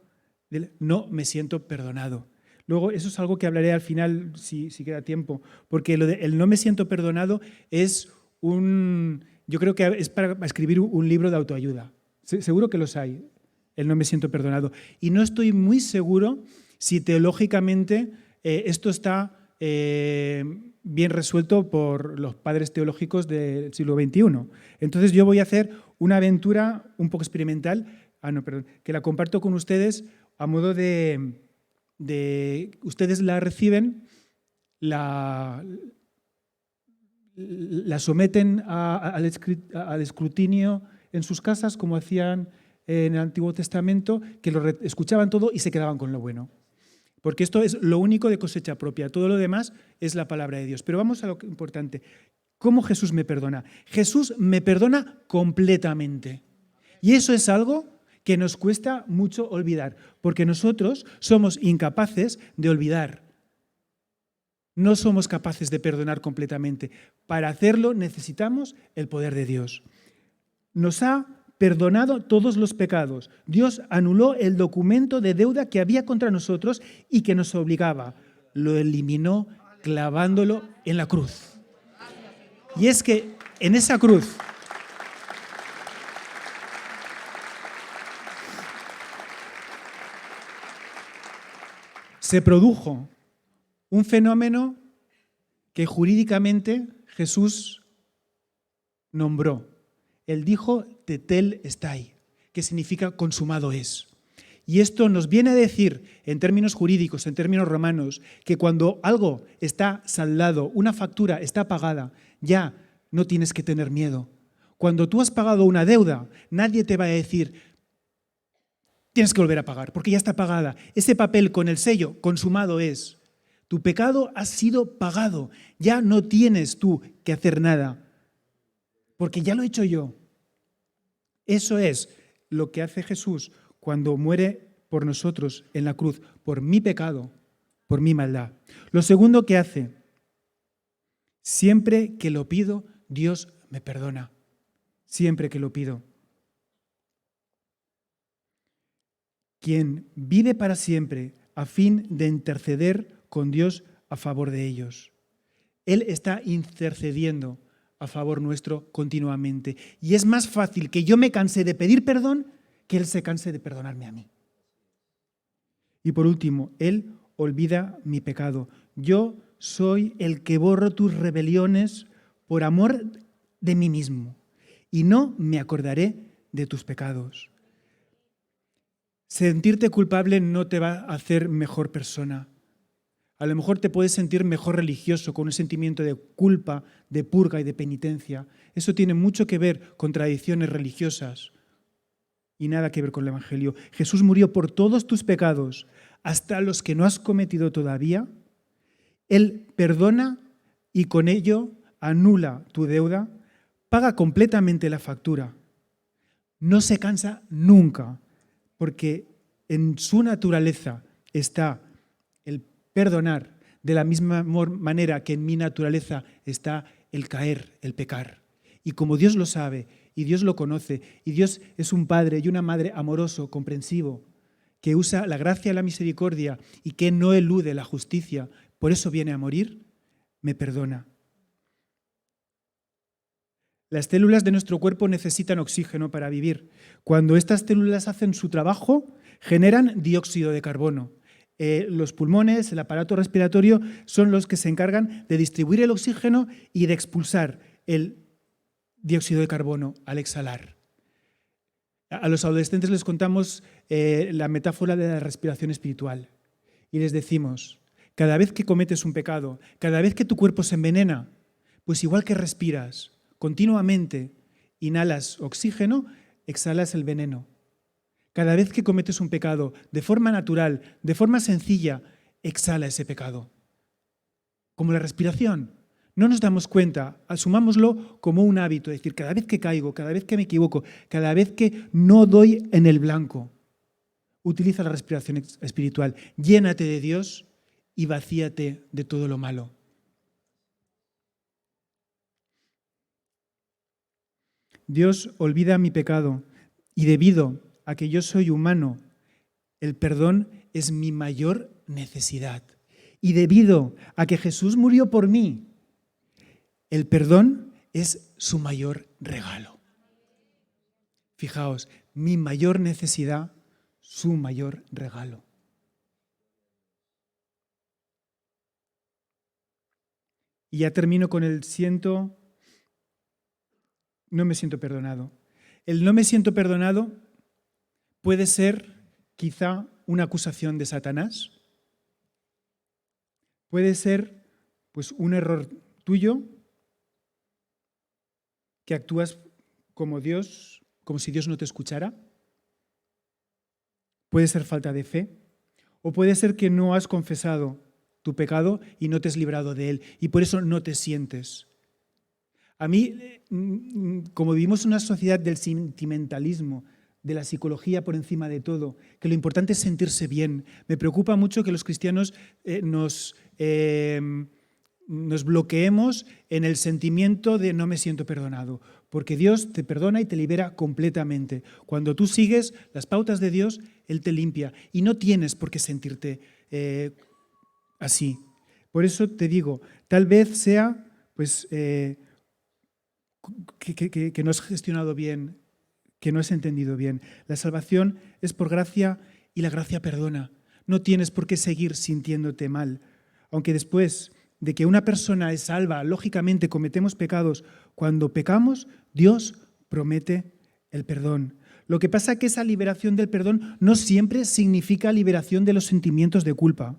del no me siento perdonado. Luego, eso es algo que hablaré al final, si queda tiempo, porque lo de el no me siento perdonado es yo creo que es para escribir un libro de autoayuda. Seguro que los hay, el no me siento perdonado. Y no estoy muy seguro si teológicamente esto está bien resuelto por los padres teológicos del siglo XXI. Entonces yo voy a hacer una aventura un poco experimental, que la comparto con ustedes a modo de ustedes la reciben, la someten al escrutinio en sus casas, como hacían en el Antiguo Testamento, que lo escuchaban todo y se quedaban con lo bueno. Porque esto es lo único de cosecha propia, todo lo demás es la palabra de Dios. Pero vamos a lo importante. ¿Cómo Jesús me perdona? Jesús me perdona completamente. Y eso es algo que nos cuesta mucho olvidar, porque nosotros somos incapaces de olvidar. No somos capaces de perdonar completamente. Para hacerlo necesitamos el poder de Dios. Nos ha perdonado todos los pecados. Dios anuló el documento de deuda que había contra nosotros y que nos obligaba. Lo eliminó clavándolo en la cruz. Y es que en esa cruz se produjo un fenómeno que jurídicamente Jesús nombró. Él dijo tetelestai, que significa consumado es. Y esto nos viene a decir, en términos jurídicos, en términos romanos, que cuando algo está saldado, una factura está pagada, ya no tienes que tener miedo. Cuando tú has pagado una deuda, nadie te va a decir, tienes que volver a pagar, porque ya está pagada. Ese papel con el sello, consumado es. Tu pecado ha sido pagado. Ya no tienes tú que hacer nada, porque ya lo he hecho yo. Eso es lo que hace Jesús cuando muere por nosotros en la cruz, por mi pecado, por mi maldad. Lo segundo que hace, siempre que lo pido, Dios me perdona. Siempre que lo pido. Quien vive para siempre a fin de interceder con Dios a favor de ellos. Él está intercediendo a favor nuestro continuamente. Y es más fácil que yo me canse de pedir perdón que Él se canse de perdonarme a mí. Y por último, Él olvida mi pecado. Yo soy el que borro tus rebeliones por amor de mí mismo y no me acordaré de tus pecados. Sentirte culpable no te va a hacer mejor persona. A lo mejor te puedes sentir mejor religioso con un sentimiento de culpa, de purga y de penitencia. Eso tiene mucho que ver con tradiciones religiosas y nada que ver con el Evangelio. Jesús murió por todos tus pecados, hasta los que no has cometido todavía. Él perdona y con ello anula tu deuda, paga completamente la factura. No se cansa nunca, porque en su naturaleza está el perdonar, de la misma manera que en mi naturaleza está el caer, el pecar. Y como Dios lo sabe, y Dios lo conoce, y Dios es un padre y una madre amoroso, comprensivo, que usa la gracia y la misericordia y que no elude la justicia, por eso viene a morir, me perdona. Las células de nuestro cuerpo necesitan oxígeno para vivir. Cuando estas células hacen su trabajo, generan dióxido de carbono. los pulmones, el aparato respiratorio, son los que se encargan de distribuir el oxígeno y de expulsar el dióxido de carbono al exhalar. A los adolescentes les contamos la metáfora de la respiración espiritual y les decimos, cada vez que cometes un pecado, cada vez que tu cuerpo se envenena, pues igual que respiras continuamente, inhalas oxígeno, exhalas el veneno. Cada vez que cometes un pecado, de forma natural, de forma sencilla, exhala ese pecado. Como la respiración. No nos damos cuenta, asumámoslo como un hábito, es decir, cada vez que caigo, cada vez que me equivoco, cada vez que no doy en el blanco, utiliza la respiración espiritual. Llénate de Dios y vacíate de todo lo malo. Dios olvida mi pecado y debido a que yo soy humano, el perdón es mi mayor necesidad. Y debido a que Jesús murió por mí, el perdón es su mayor regalo. Fijaos, mi mayor necesidad, su mayor regalo. Y ya termino con el no me siento perdonado. El no me siento perdonado puede ser quizá una acusación de Satanás. Puede ser pues un error tuyo, que actúas como Dios, como si Dios no te escuchara. Puede ser falta de fe. O puede ser que no has confesado tu pecado y no te has librado de él y por eso no te sientes. A mí, como vivimos en una sociedad del sentimentalismo, de la psicología por encima de todo, que lo importante es sentirse bien, me preocupa mucho que los cristianos nos bloqueemos en el sentimiento de no me siento perdonado, porque Dios te perdona y te libera completamente. Cuando tú sigues las pautas de Dios, Él te limpia y no tienes por qué sentirte así. Por eso te digo, tal vez sea pues, que no has gestionado bien, que no has entendido bien. La salvación es por gracia y la gracia perdona. No tienes por qué seguir sintiéndote mal, aunque después de que una persona es salva, lógicamente cometemos pecados. Cuando pecamos, Dios promete el perdón. Lo que pasa es que esa liberación del perdón no siempre significa liberación de los sentimientos de culpa.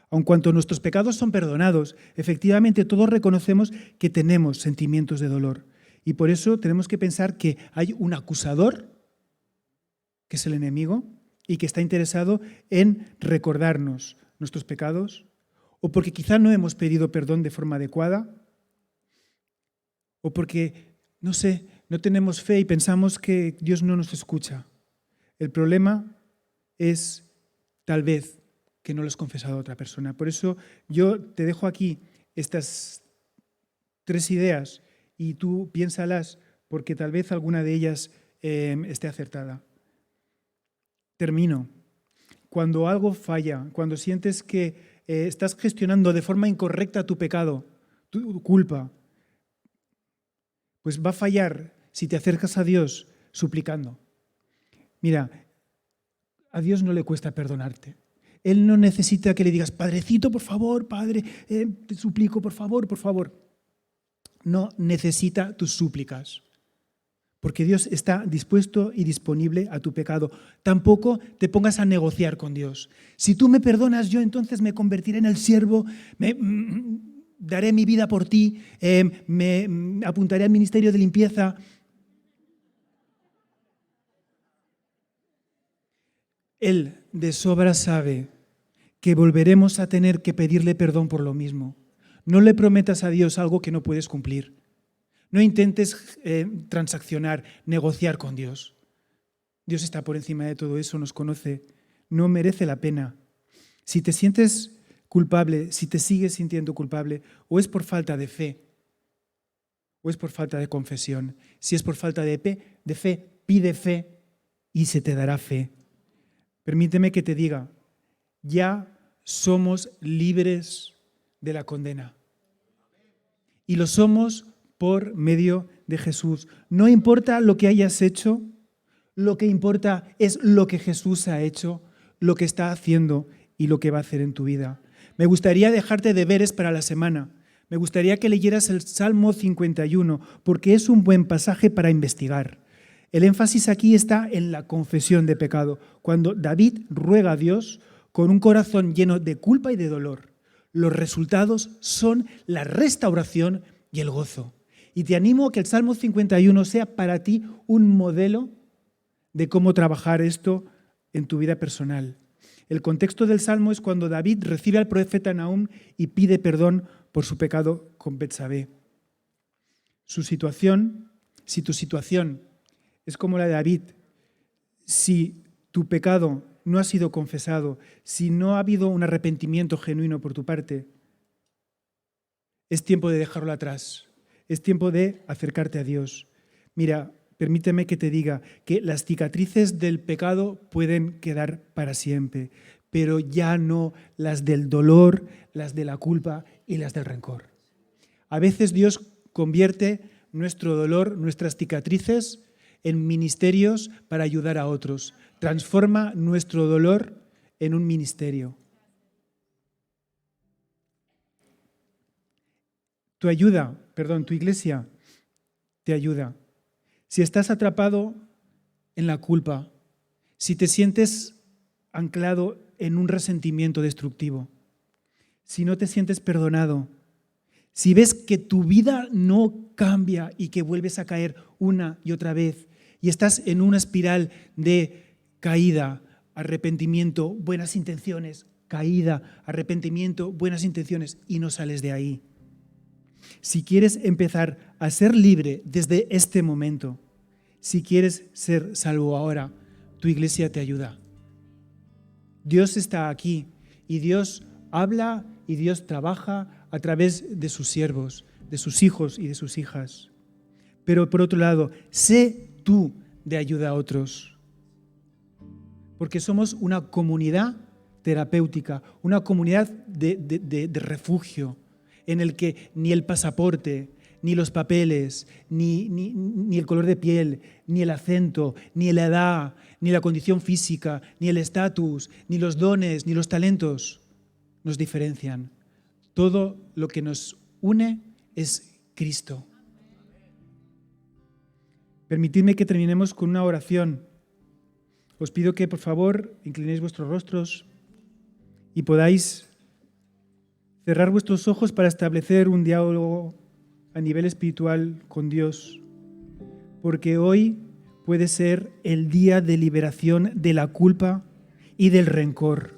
Aun cuanto nuestros pecados son perdonados, efectivamente todos reconocemos que tenemos sentimientos de dolor. Y por eso tenemos que pensar que hay un acusador, que es el enemigo, y que está interesado en recordarnos nuestros pecados, o porque quizá no hemos pedido perdón de forma adecuada, o porque, no sé, no tenemos fe y pensamos que Dios no nos escucha. El problema es, tal vez, que no lo has confesado a otra persona. Por eso yo te dejo aquí estas 3 ideas y tú piénsalas, porque tal vez alguna de ellas esté acertada. Termino. Cuando algo falla, cuando sientes que estás gestionando de forma incorrecta tu pecado, tu culpa, pues va a fallar si te acercas a Dios suplicando. Mira, a Dios no le cuesta perdonarte. Él no necesita que le digas, Padrecito, por favor, Padre, te suplico, por favor, por favor. No necesita tus súplicas, porque Dios está dispuesto y disponible a tu pecado. Tampoco te pongas a negociar con Dios. Si tú me perdonas, yo entonces me convertiré en el siervo, daré mi vida por ti, me apuntaré al ministerio de limpieza. Él de sobra sabe que volveremos a tener que pedirle perdón por lo mismo. No le prometas a Dios algo que no puedes cumplir. No intentes transaccionar, negociar con Dios. Dios está por encima de todo eso, nos conoce. No merece la pena. Si te sientes culpable, si te sigues sintiendo culpable, o es por falta de fe, o es por falta de confesión. Si es por falta de fe, pide fe y se te dará fe. Permíteme que te diga, ya somos libres de la condena. Y lo somos por medio de Jesús. No importa lo que hayas hecho, lo que importa es lo que Jesús ha hecho, lo que está haciendo y lo que va a hacer en tu vida. Me gustaría dejarte deberes para la semana. Me gustaría que leyeras el Salmo 51, porque es un buen pasaje para investigar. El énfasis aquí está en la confesión de pecado, cuando David ruega a Dios con un corazón lleno de culpa y de dolor. Los resultados son la restauración y el gozo. Y te animo a que el Salmo 51 sea para ti un modelo de cómo trabajar esto en tu vida personal. El contexto del Salmo es cuando David recibe al profeta Nahum y pide perdón por su pecado con Betsabé. Si tu situación es como la de David, si tu pecado no ha sido confesado, si no ha habido un arrepentimiento genuino por tu parte, es tiempo de dejarlo atrás. Es tiempo de acercarte a Dios. Mira, permíteme que te diga que las cicatrices del pecado pueden quedar para siempre, pero ya no las del dolor, las de la culpa y las del rencor. A veces Dios convierte nuestro dolor, nuestras cicatrices, en ministerios para ayudar a otros. Transforma nuestro dolor en un ministerio. Tu iglesia te ayuda. Si estás atrapado en la culpa, si te sientes anclado en un resentimiento destructivo, si no te sientes perdonado, si ves que tu vida no cambia y que vuelves a caer una y otra vez y estás en una espiral de caída, arrepentimiento, buenas intenciones, caída, arrepentimiento, buenas intenciones y no sales de ahí. Si quieres empezar a ser libre desde este momento, si quieres ser salvo ahora, tu iglesia te ayuda. Dios está aquí y Dios habla y Dios trabaja a través de sus siervos, de sus hijos y de sus hijas. Pero por otro lado, sé tú de ayuda a otros. Porque somos una comunidad terapéutica, una comunidad de refugio, en el que ni el pasaporte, ni los papeles, ni el color de piel, ni el acento, ni la edad, ni la condición física, ni el estatus, ni los dones, ni los talentos nos diferencian. Todo lo que nos une es Cristo. Permitidme que terminemos con una oración. Os pido que, por favor, inclinéis vuestros rostros y podáis cerrar vuestros ojos para establecer un diálogo a nivel espiritual con Dios, porque hoy puede ser el día de liberación de la culpa y del rencor.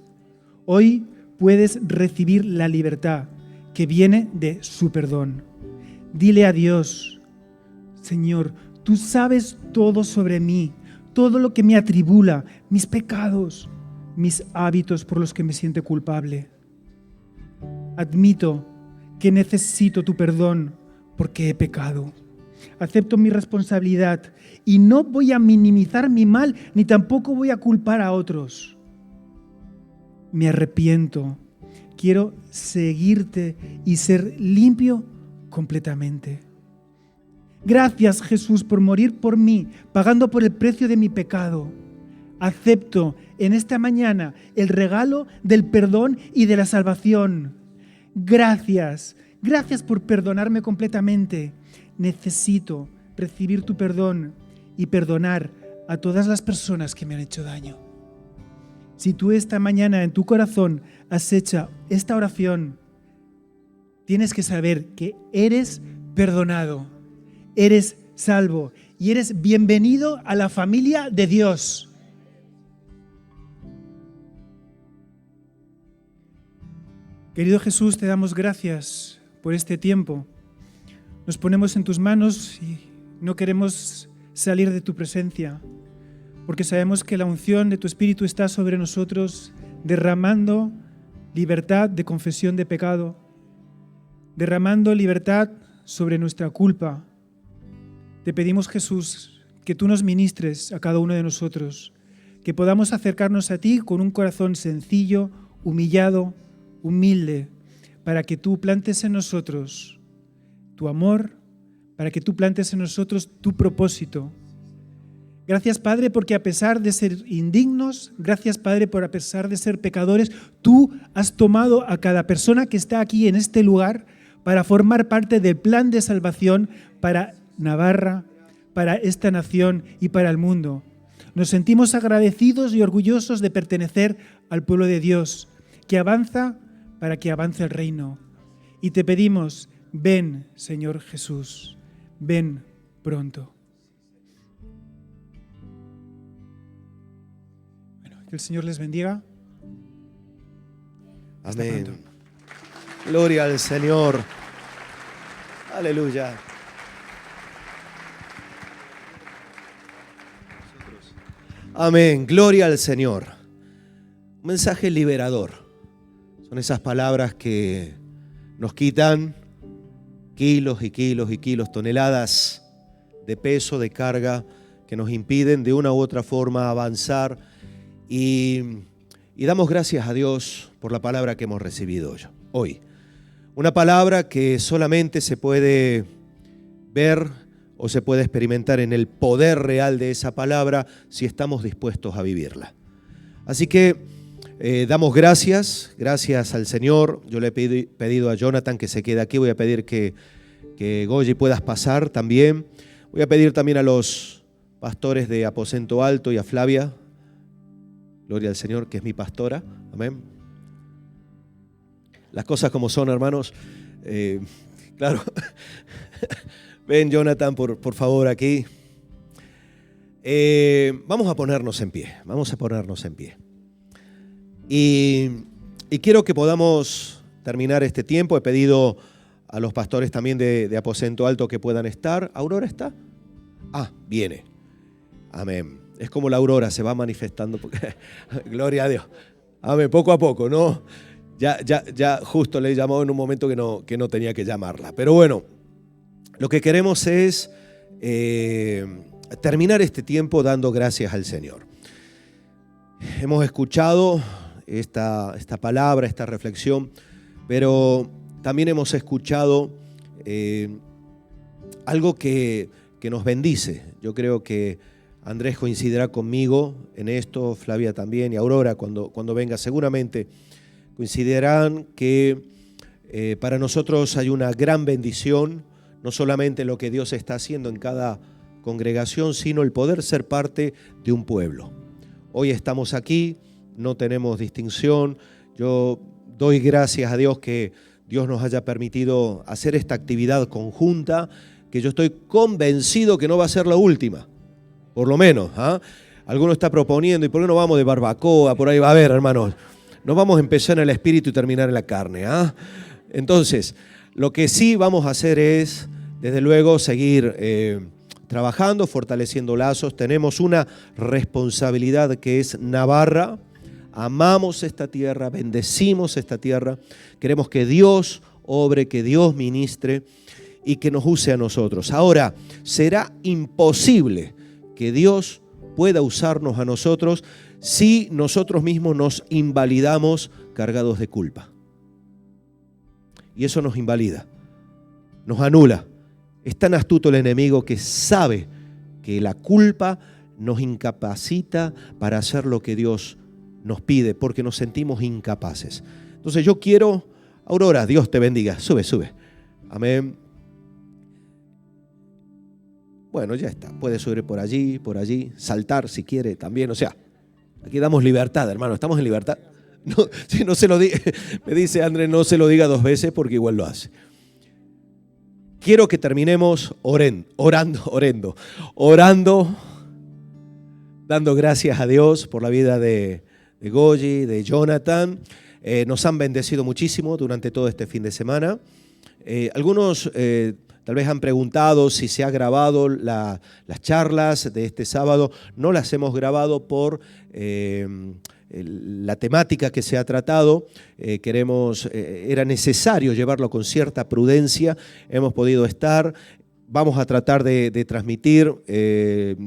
Hoy puedes recibir la libertad que viene de su perdón. Dile a Dios: Señor, tú sabes todo sobre mí, todo lo que me atribula, mis pecados, mis hábitos por los que me siento culpable. Admito que necesito tu perdón porque he pecado. Acepto mi responsabilidad y no voy a minimizar mi mal ni tampoco voy a culpar a otros. Me arrepiento. Quiero seguirte y ser limpio completamente. Gracias, Jesús, por morir por mí, pagando por el precio de mi pecado. Acepto en esta mañana el regalo del perdón y de la salvación. Gracias por perdonarme completamente. Necesito recibir tu perdón y perdonar a todas las personas que me han hecho daño. Si tú esta mañana en tu corazón has hecho esta oración, tienes que saber que eres perdonado, eres salvo y eres bienvenido a la familia de Dios. Querido Jesús, te damos gracias por este tiempo. Nos ponemos en tus manos y no queremos salir de tu presencia, porque sabemos que la unción de tu Espíritu está sobre nosotros, derramando libertad de confesión de pecado, derramando libertad sobre nuestra culpa. Te pedimos, Jesús, que tú nos ministres a cada uno de nosotros, que podamos acercarnos a ti con un corazón sencillo, humillado, humilde, para que tú plantes en nosotros tu amor, para que tú plantes en nosotros tu propósito, Gracias, Padre, porque a pesar de ser indignos, gracias, Padre, por a pesar de ser pecadores, tú has tomado a cada persona que está aquí en este lugar para formar parte del plan de salvación para Navarra, para esta nación y para el mundo. Nos sentimos agradecidos y orgullosos de pertenecer al pueblo de Dios, que avanza para que avance el reino. Y te pedimos, ven, Señor Jesús, ven pronto. Que el Señor les bendiga. Hasta Amén. pronto. Gloria al Señor. Aleluya. Amén. Gloria al Señor. Un mensaje liberador. Son esas palabras que nos quitan kilos y kilos y kilos, toneladas de peso, de carga, que nos impiden de una u otra forma avanzar. Y damos gracias a Dios por la palabra que hemos recibido hoy. Una palabra que solamente se puede ver o se puede experimentar en el poder real de esa palabra si estamos dispuestos a vivirla. Así que damos gracias al Señor. Yo le he pedido a Jonathan que se quede aquí. Voy a pedir que Goyi puedas pasar también. Voy a pedir también a los pastores de Aposento Alto y a Flavia. Gloria al Señor, que es mi pastora. Amén. Las cosas como son, hermanos. Claro. Ven, Jonathan, por favor, aquí. Vamos a ponernos en pie. Vamos a ponernos en pie. Y quiero que podamos terminar este tiempo. He pedido a los pastores también de Aposento Alto que puedan estar. ¿Aurora está? Ah, viene. Amén. Es como la aurora, se va manifestando. Gloria a Dios. Amén, poco a poco, ¿no? Ya justo le he llamado en un momento que no tenía que llamarla. Pero bueno, lo que queremos es terminar este tiempo dando gracias al Señor. Hemos escuchado esta palabra, esta reflexión, pero también hemos escuchado algo que nos bendice. Yo creo que Andrés coincidirá conmigo en esto, Flavia también, y Aurora cuando venga seguramente coincidirán que para nosotros hay una gran bendición, no solamente lo que Dios está haciendo en cada congregación, sino el poder ser parte de un pueblo. Hoy estamos aquí, no tenemos distinción. Yo doy gracias a Dios que Dios nos haya permitido hacer esta actividad conjunta, que yo estoy convencido que no va a ser la última. Por lo menos, ¿ah? Alguno está proponiendo, ¿y por qué no vamos de barbacoa? Por ahí va a haber, hermanos. No vamos a empezar en el espíritu y terminar en la carne, ¿ah? Entonces, lo que sí vamos a hacer es, desde luego, seguir trabajando, fortaleciendo lazos. Tenemos una responsabilidad que es Navarra. Amamos esta tierra, bendecimos esta tierra. Queremos que Dios obre, que Dios ministre y que nos use a nosotros. Ahora, será imposible que Dios pueda usarnos a nosotros si nosotros mismos nos invalidamos cargados de culpa. Y eso nos invalida, nos anula. Es tan astuto el enemigo que sabe que la culpa nos incapacita para hacer lo que Dios nos pide, porque nos sentimos incapaces. Entonces yo quiero, Aurora, Dios te bendiga. Sube. Amén. Bueno, ya está. Puede subir por allí, saltar si quiere también. O sea, aquí damos libertad, hermano. Estamos en libertad. No, si no se lo diga, me dice Andrés, no se lo diga 2 veces porque igual lo hace. Quiero que terminemos orando, dando gracias a Dios por la vida de Goyi, de Jonathan. Nos han bendecido muchísimo durante todo este fin de semana. Algunos tal vez han preguntado si se ha grabado las charlas de este sábado. No las hemos grabado por la temática que se ha tratado. Era necesario llevarlo con cierta prudencia. Hemos podido estar Vamos a tratar de transmitir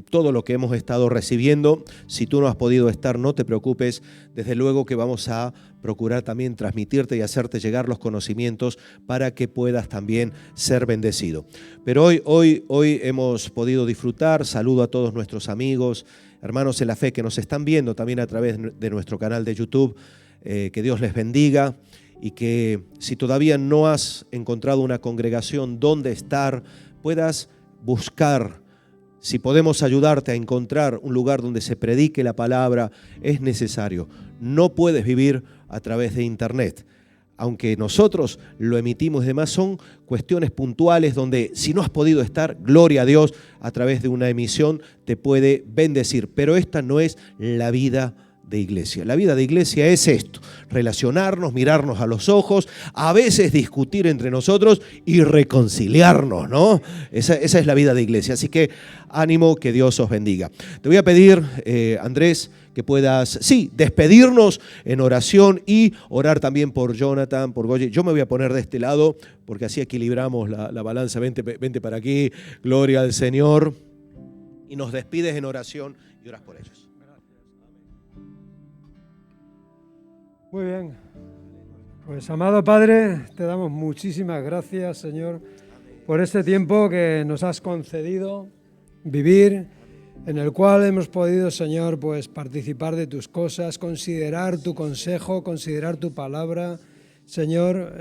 todo lo que hemos estado recibiendo. Si tú no has podido estar, no te preocupes. Desde luego que vamos a procurar también transmitirte y hacerte llegar los conocimientos para que puedas también ser bendecido. Pero hoy hemos podido disfrutar. Saludo a todos nuestros amigos, hermanos en la fe que nos están viendo también a través de nuestro canal de YouTube. Que Dios les bendiga y que si todavía no has encontrado una congregación donde estar, puedas buscar. Si podemos ayudarte a encontrar un lugar donde se predique la palabra, es necesario. No puedes vivir a través de internet. Aunque nosotros lo emitimos y demás, son cuestiones puntuales donde si no has podido estar, gloria a Dios, a través de una emisión te puede bendecir. Pero esta no es la vida de iglesia. La vida de iglesia es esto: relacionarnos, mirarnos a los ojos, a veces discutir entre nosotros y reconciliarnos, ¿no? Esa es la vida de iglesia. Así que ánimo, que Dios os bendiga. Te voy a pedir, Andrés, que puedas, despedirnos en oración y orar también por Jonathan, por Goyi. Yo me voy a poner de este lado porque así equilibramos la balanza. Vente para aquí, gloria al Señor. Y nos despides en oración y oras por ellos. Muy bien. Pues amado Padre, te damos muchísimas gracias, Señor, por este tiempo que nos has concedido vivir, en el cual hemos podido, Señor, pues participar de tus cosas, considerar tu consejo, considerar tu palabra. Señor,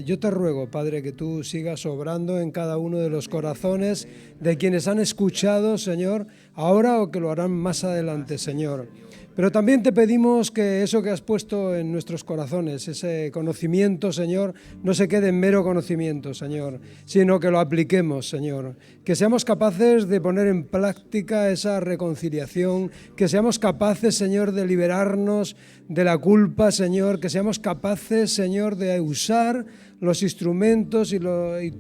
yo te ruego, Padre, que tú sigas obrando en cada uno de los corazones de quienes han escuchado, Señor, ahora o que lo harán más adelante, Señor. Pero también te pedimos que eso que has puesto en nuestros corazones, ese conocimiento, Señor, no se quede en mero conocimiento, Señor, sino que lo apliquemos, Señor. Que seamos capaces de poner en práctica esa reconciliación, que seamos capaces, Señor, de liberarnos de la culpa, Señor, que seamos capaces, Señor, de usar los instrumentos y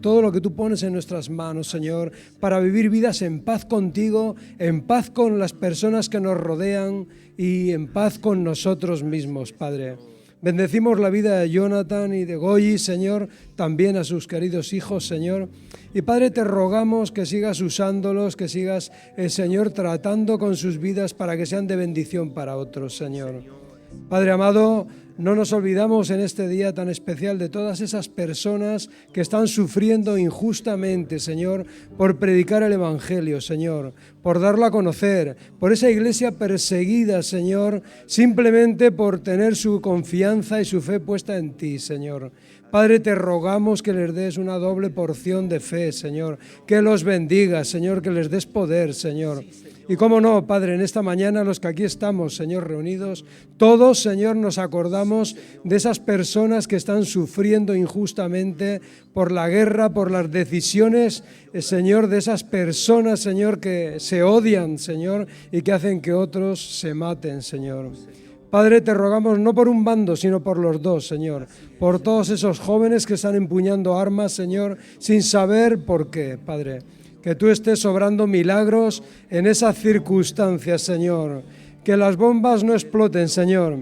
todo lo que tú pones en nuestras manos, Señor, para vivir vidas en paz contigo, en paz con las personas que nos rodean y en paz con nosotros mismos, Padre. Bendecimos la vida de Jonathan y de Goyi, Señor, también a sus queridos hijos, Señor. Y Padre, te rogamos que sigas usándolos, que sigas, Señor, tratando con sus vidas para que sean de bendición para otros, Señor. Padre amado, no nos olvidamos en este día tan especial de todas esas personas que están sufriendo injustamente, Señor, por predicar el Evangelio, Señor, por darlo a conocer, por esa iglesia perseguida, Señor, simplemente por tener su confianza y su fe puesta en ti, Señor. Padre, te rogamos que les des una doble porción de fe, Señor, que los bendigas, Señor, que les des poder, Señor. Y cómo no, Padre, en esta mañana los que aquí estamos, Señor, reunidos, todos, Señor, nos acordamos de esas personas que están sufriendo injustamente por la guerra, por las decisiones, Señor, de esas personas, Señor, que se odian, Señor, y que hacen que otros se maten, Señor. Padre, te rogamos no por un bando, sino por los dos, Señor, por todos esos jóvenes que están empuñando armas, Señor, sin saber por qué, Padre. Que tú estés obrando milagros en esas circunstancias, Señor. Que las bombas no exploten, Señor.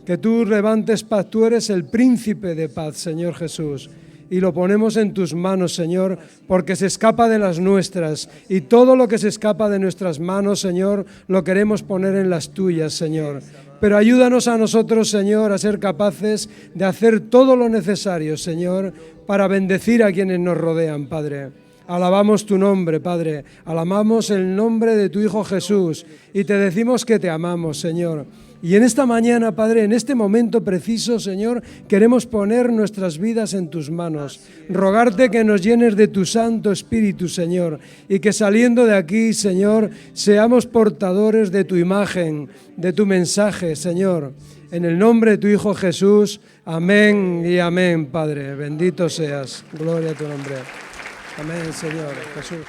Que tú levantes paz. Tú eres el príncipe de paz, Señor Jesús. Y lo ponemos en tus manos, Señor, porque se escapa de las nuestras. Y todo lo que se escapa de nuestras manos, Señor, lo queremos poner en las tuyas, Señor. Pero ayúdanos a nosotros, Señor, a ser capaces de hacer todo lo necesario, Señor, para bendecir a quienes nos rodean, Padre. Alabamos tu nombre, Padre, alabamos el nombre de tu Hijo Jesús y te decimos que te amamos, Señor. Y en esta mañana, Padre, en este momento preciso, Señor, queremos poner nuestras vidas en tus manos. Rogarte que nos llenes de tu Santo Espíritu, Señor, y que saliendo de aquí, Señor, seamos portadores de tu imagen, de tu mensaje, Señor. En el nombre de tu Hijo Jesús, amén y amén, Padre. Bendito seas. Gloria a tu nombre. Amén, Señor Jesús.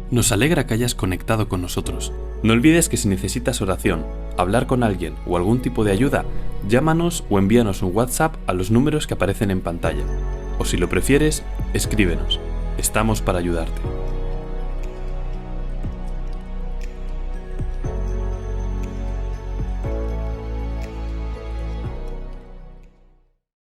Nos alegra que hayas conectado con nosotros. No olvides que si necesitas oración, hablar con alguien o algún tipo de ayuda, llámanos o envíanos un WhatsApp a los números que aparecen en pantalla. O si lo prefieres, escríbenos. Estamos para ayudarte.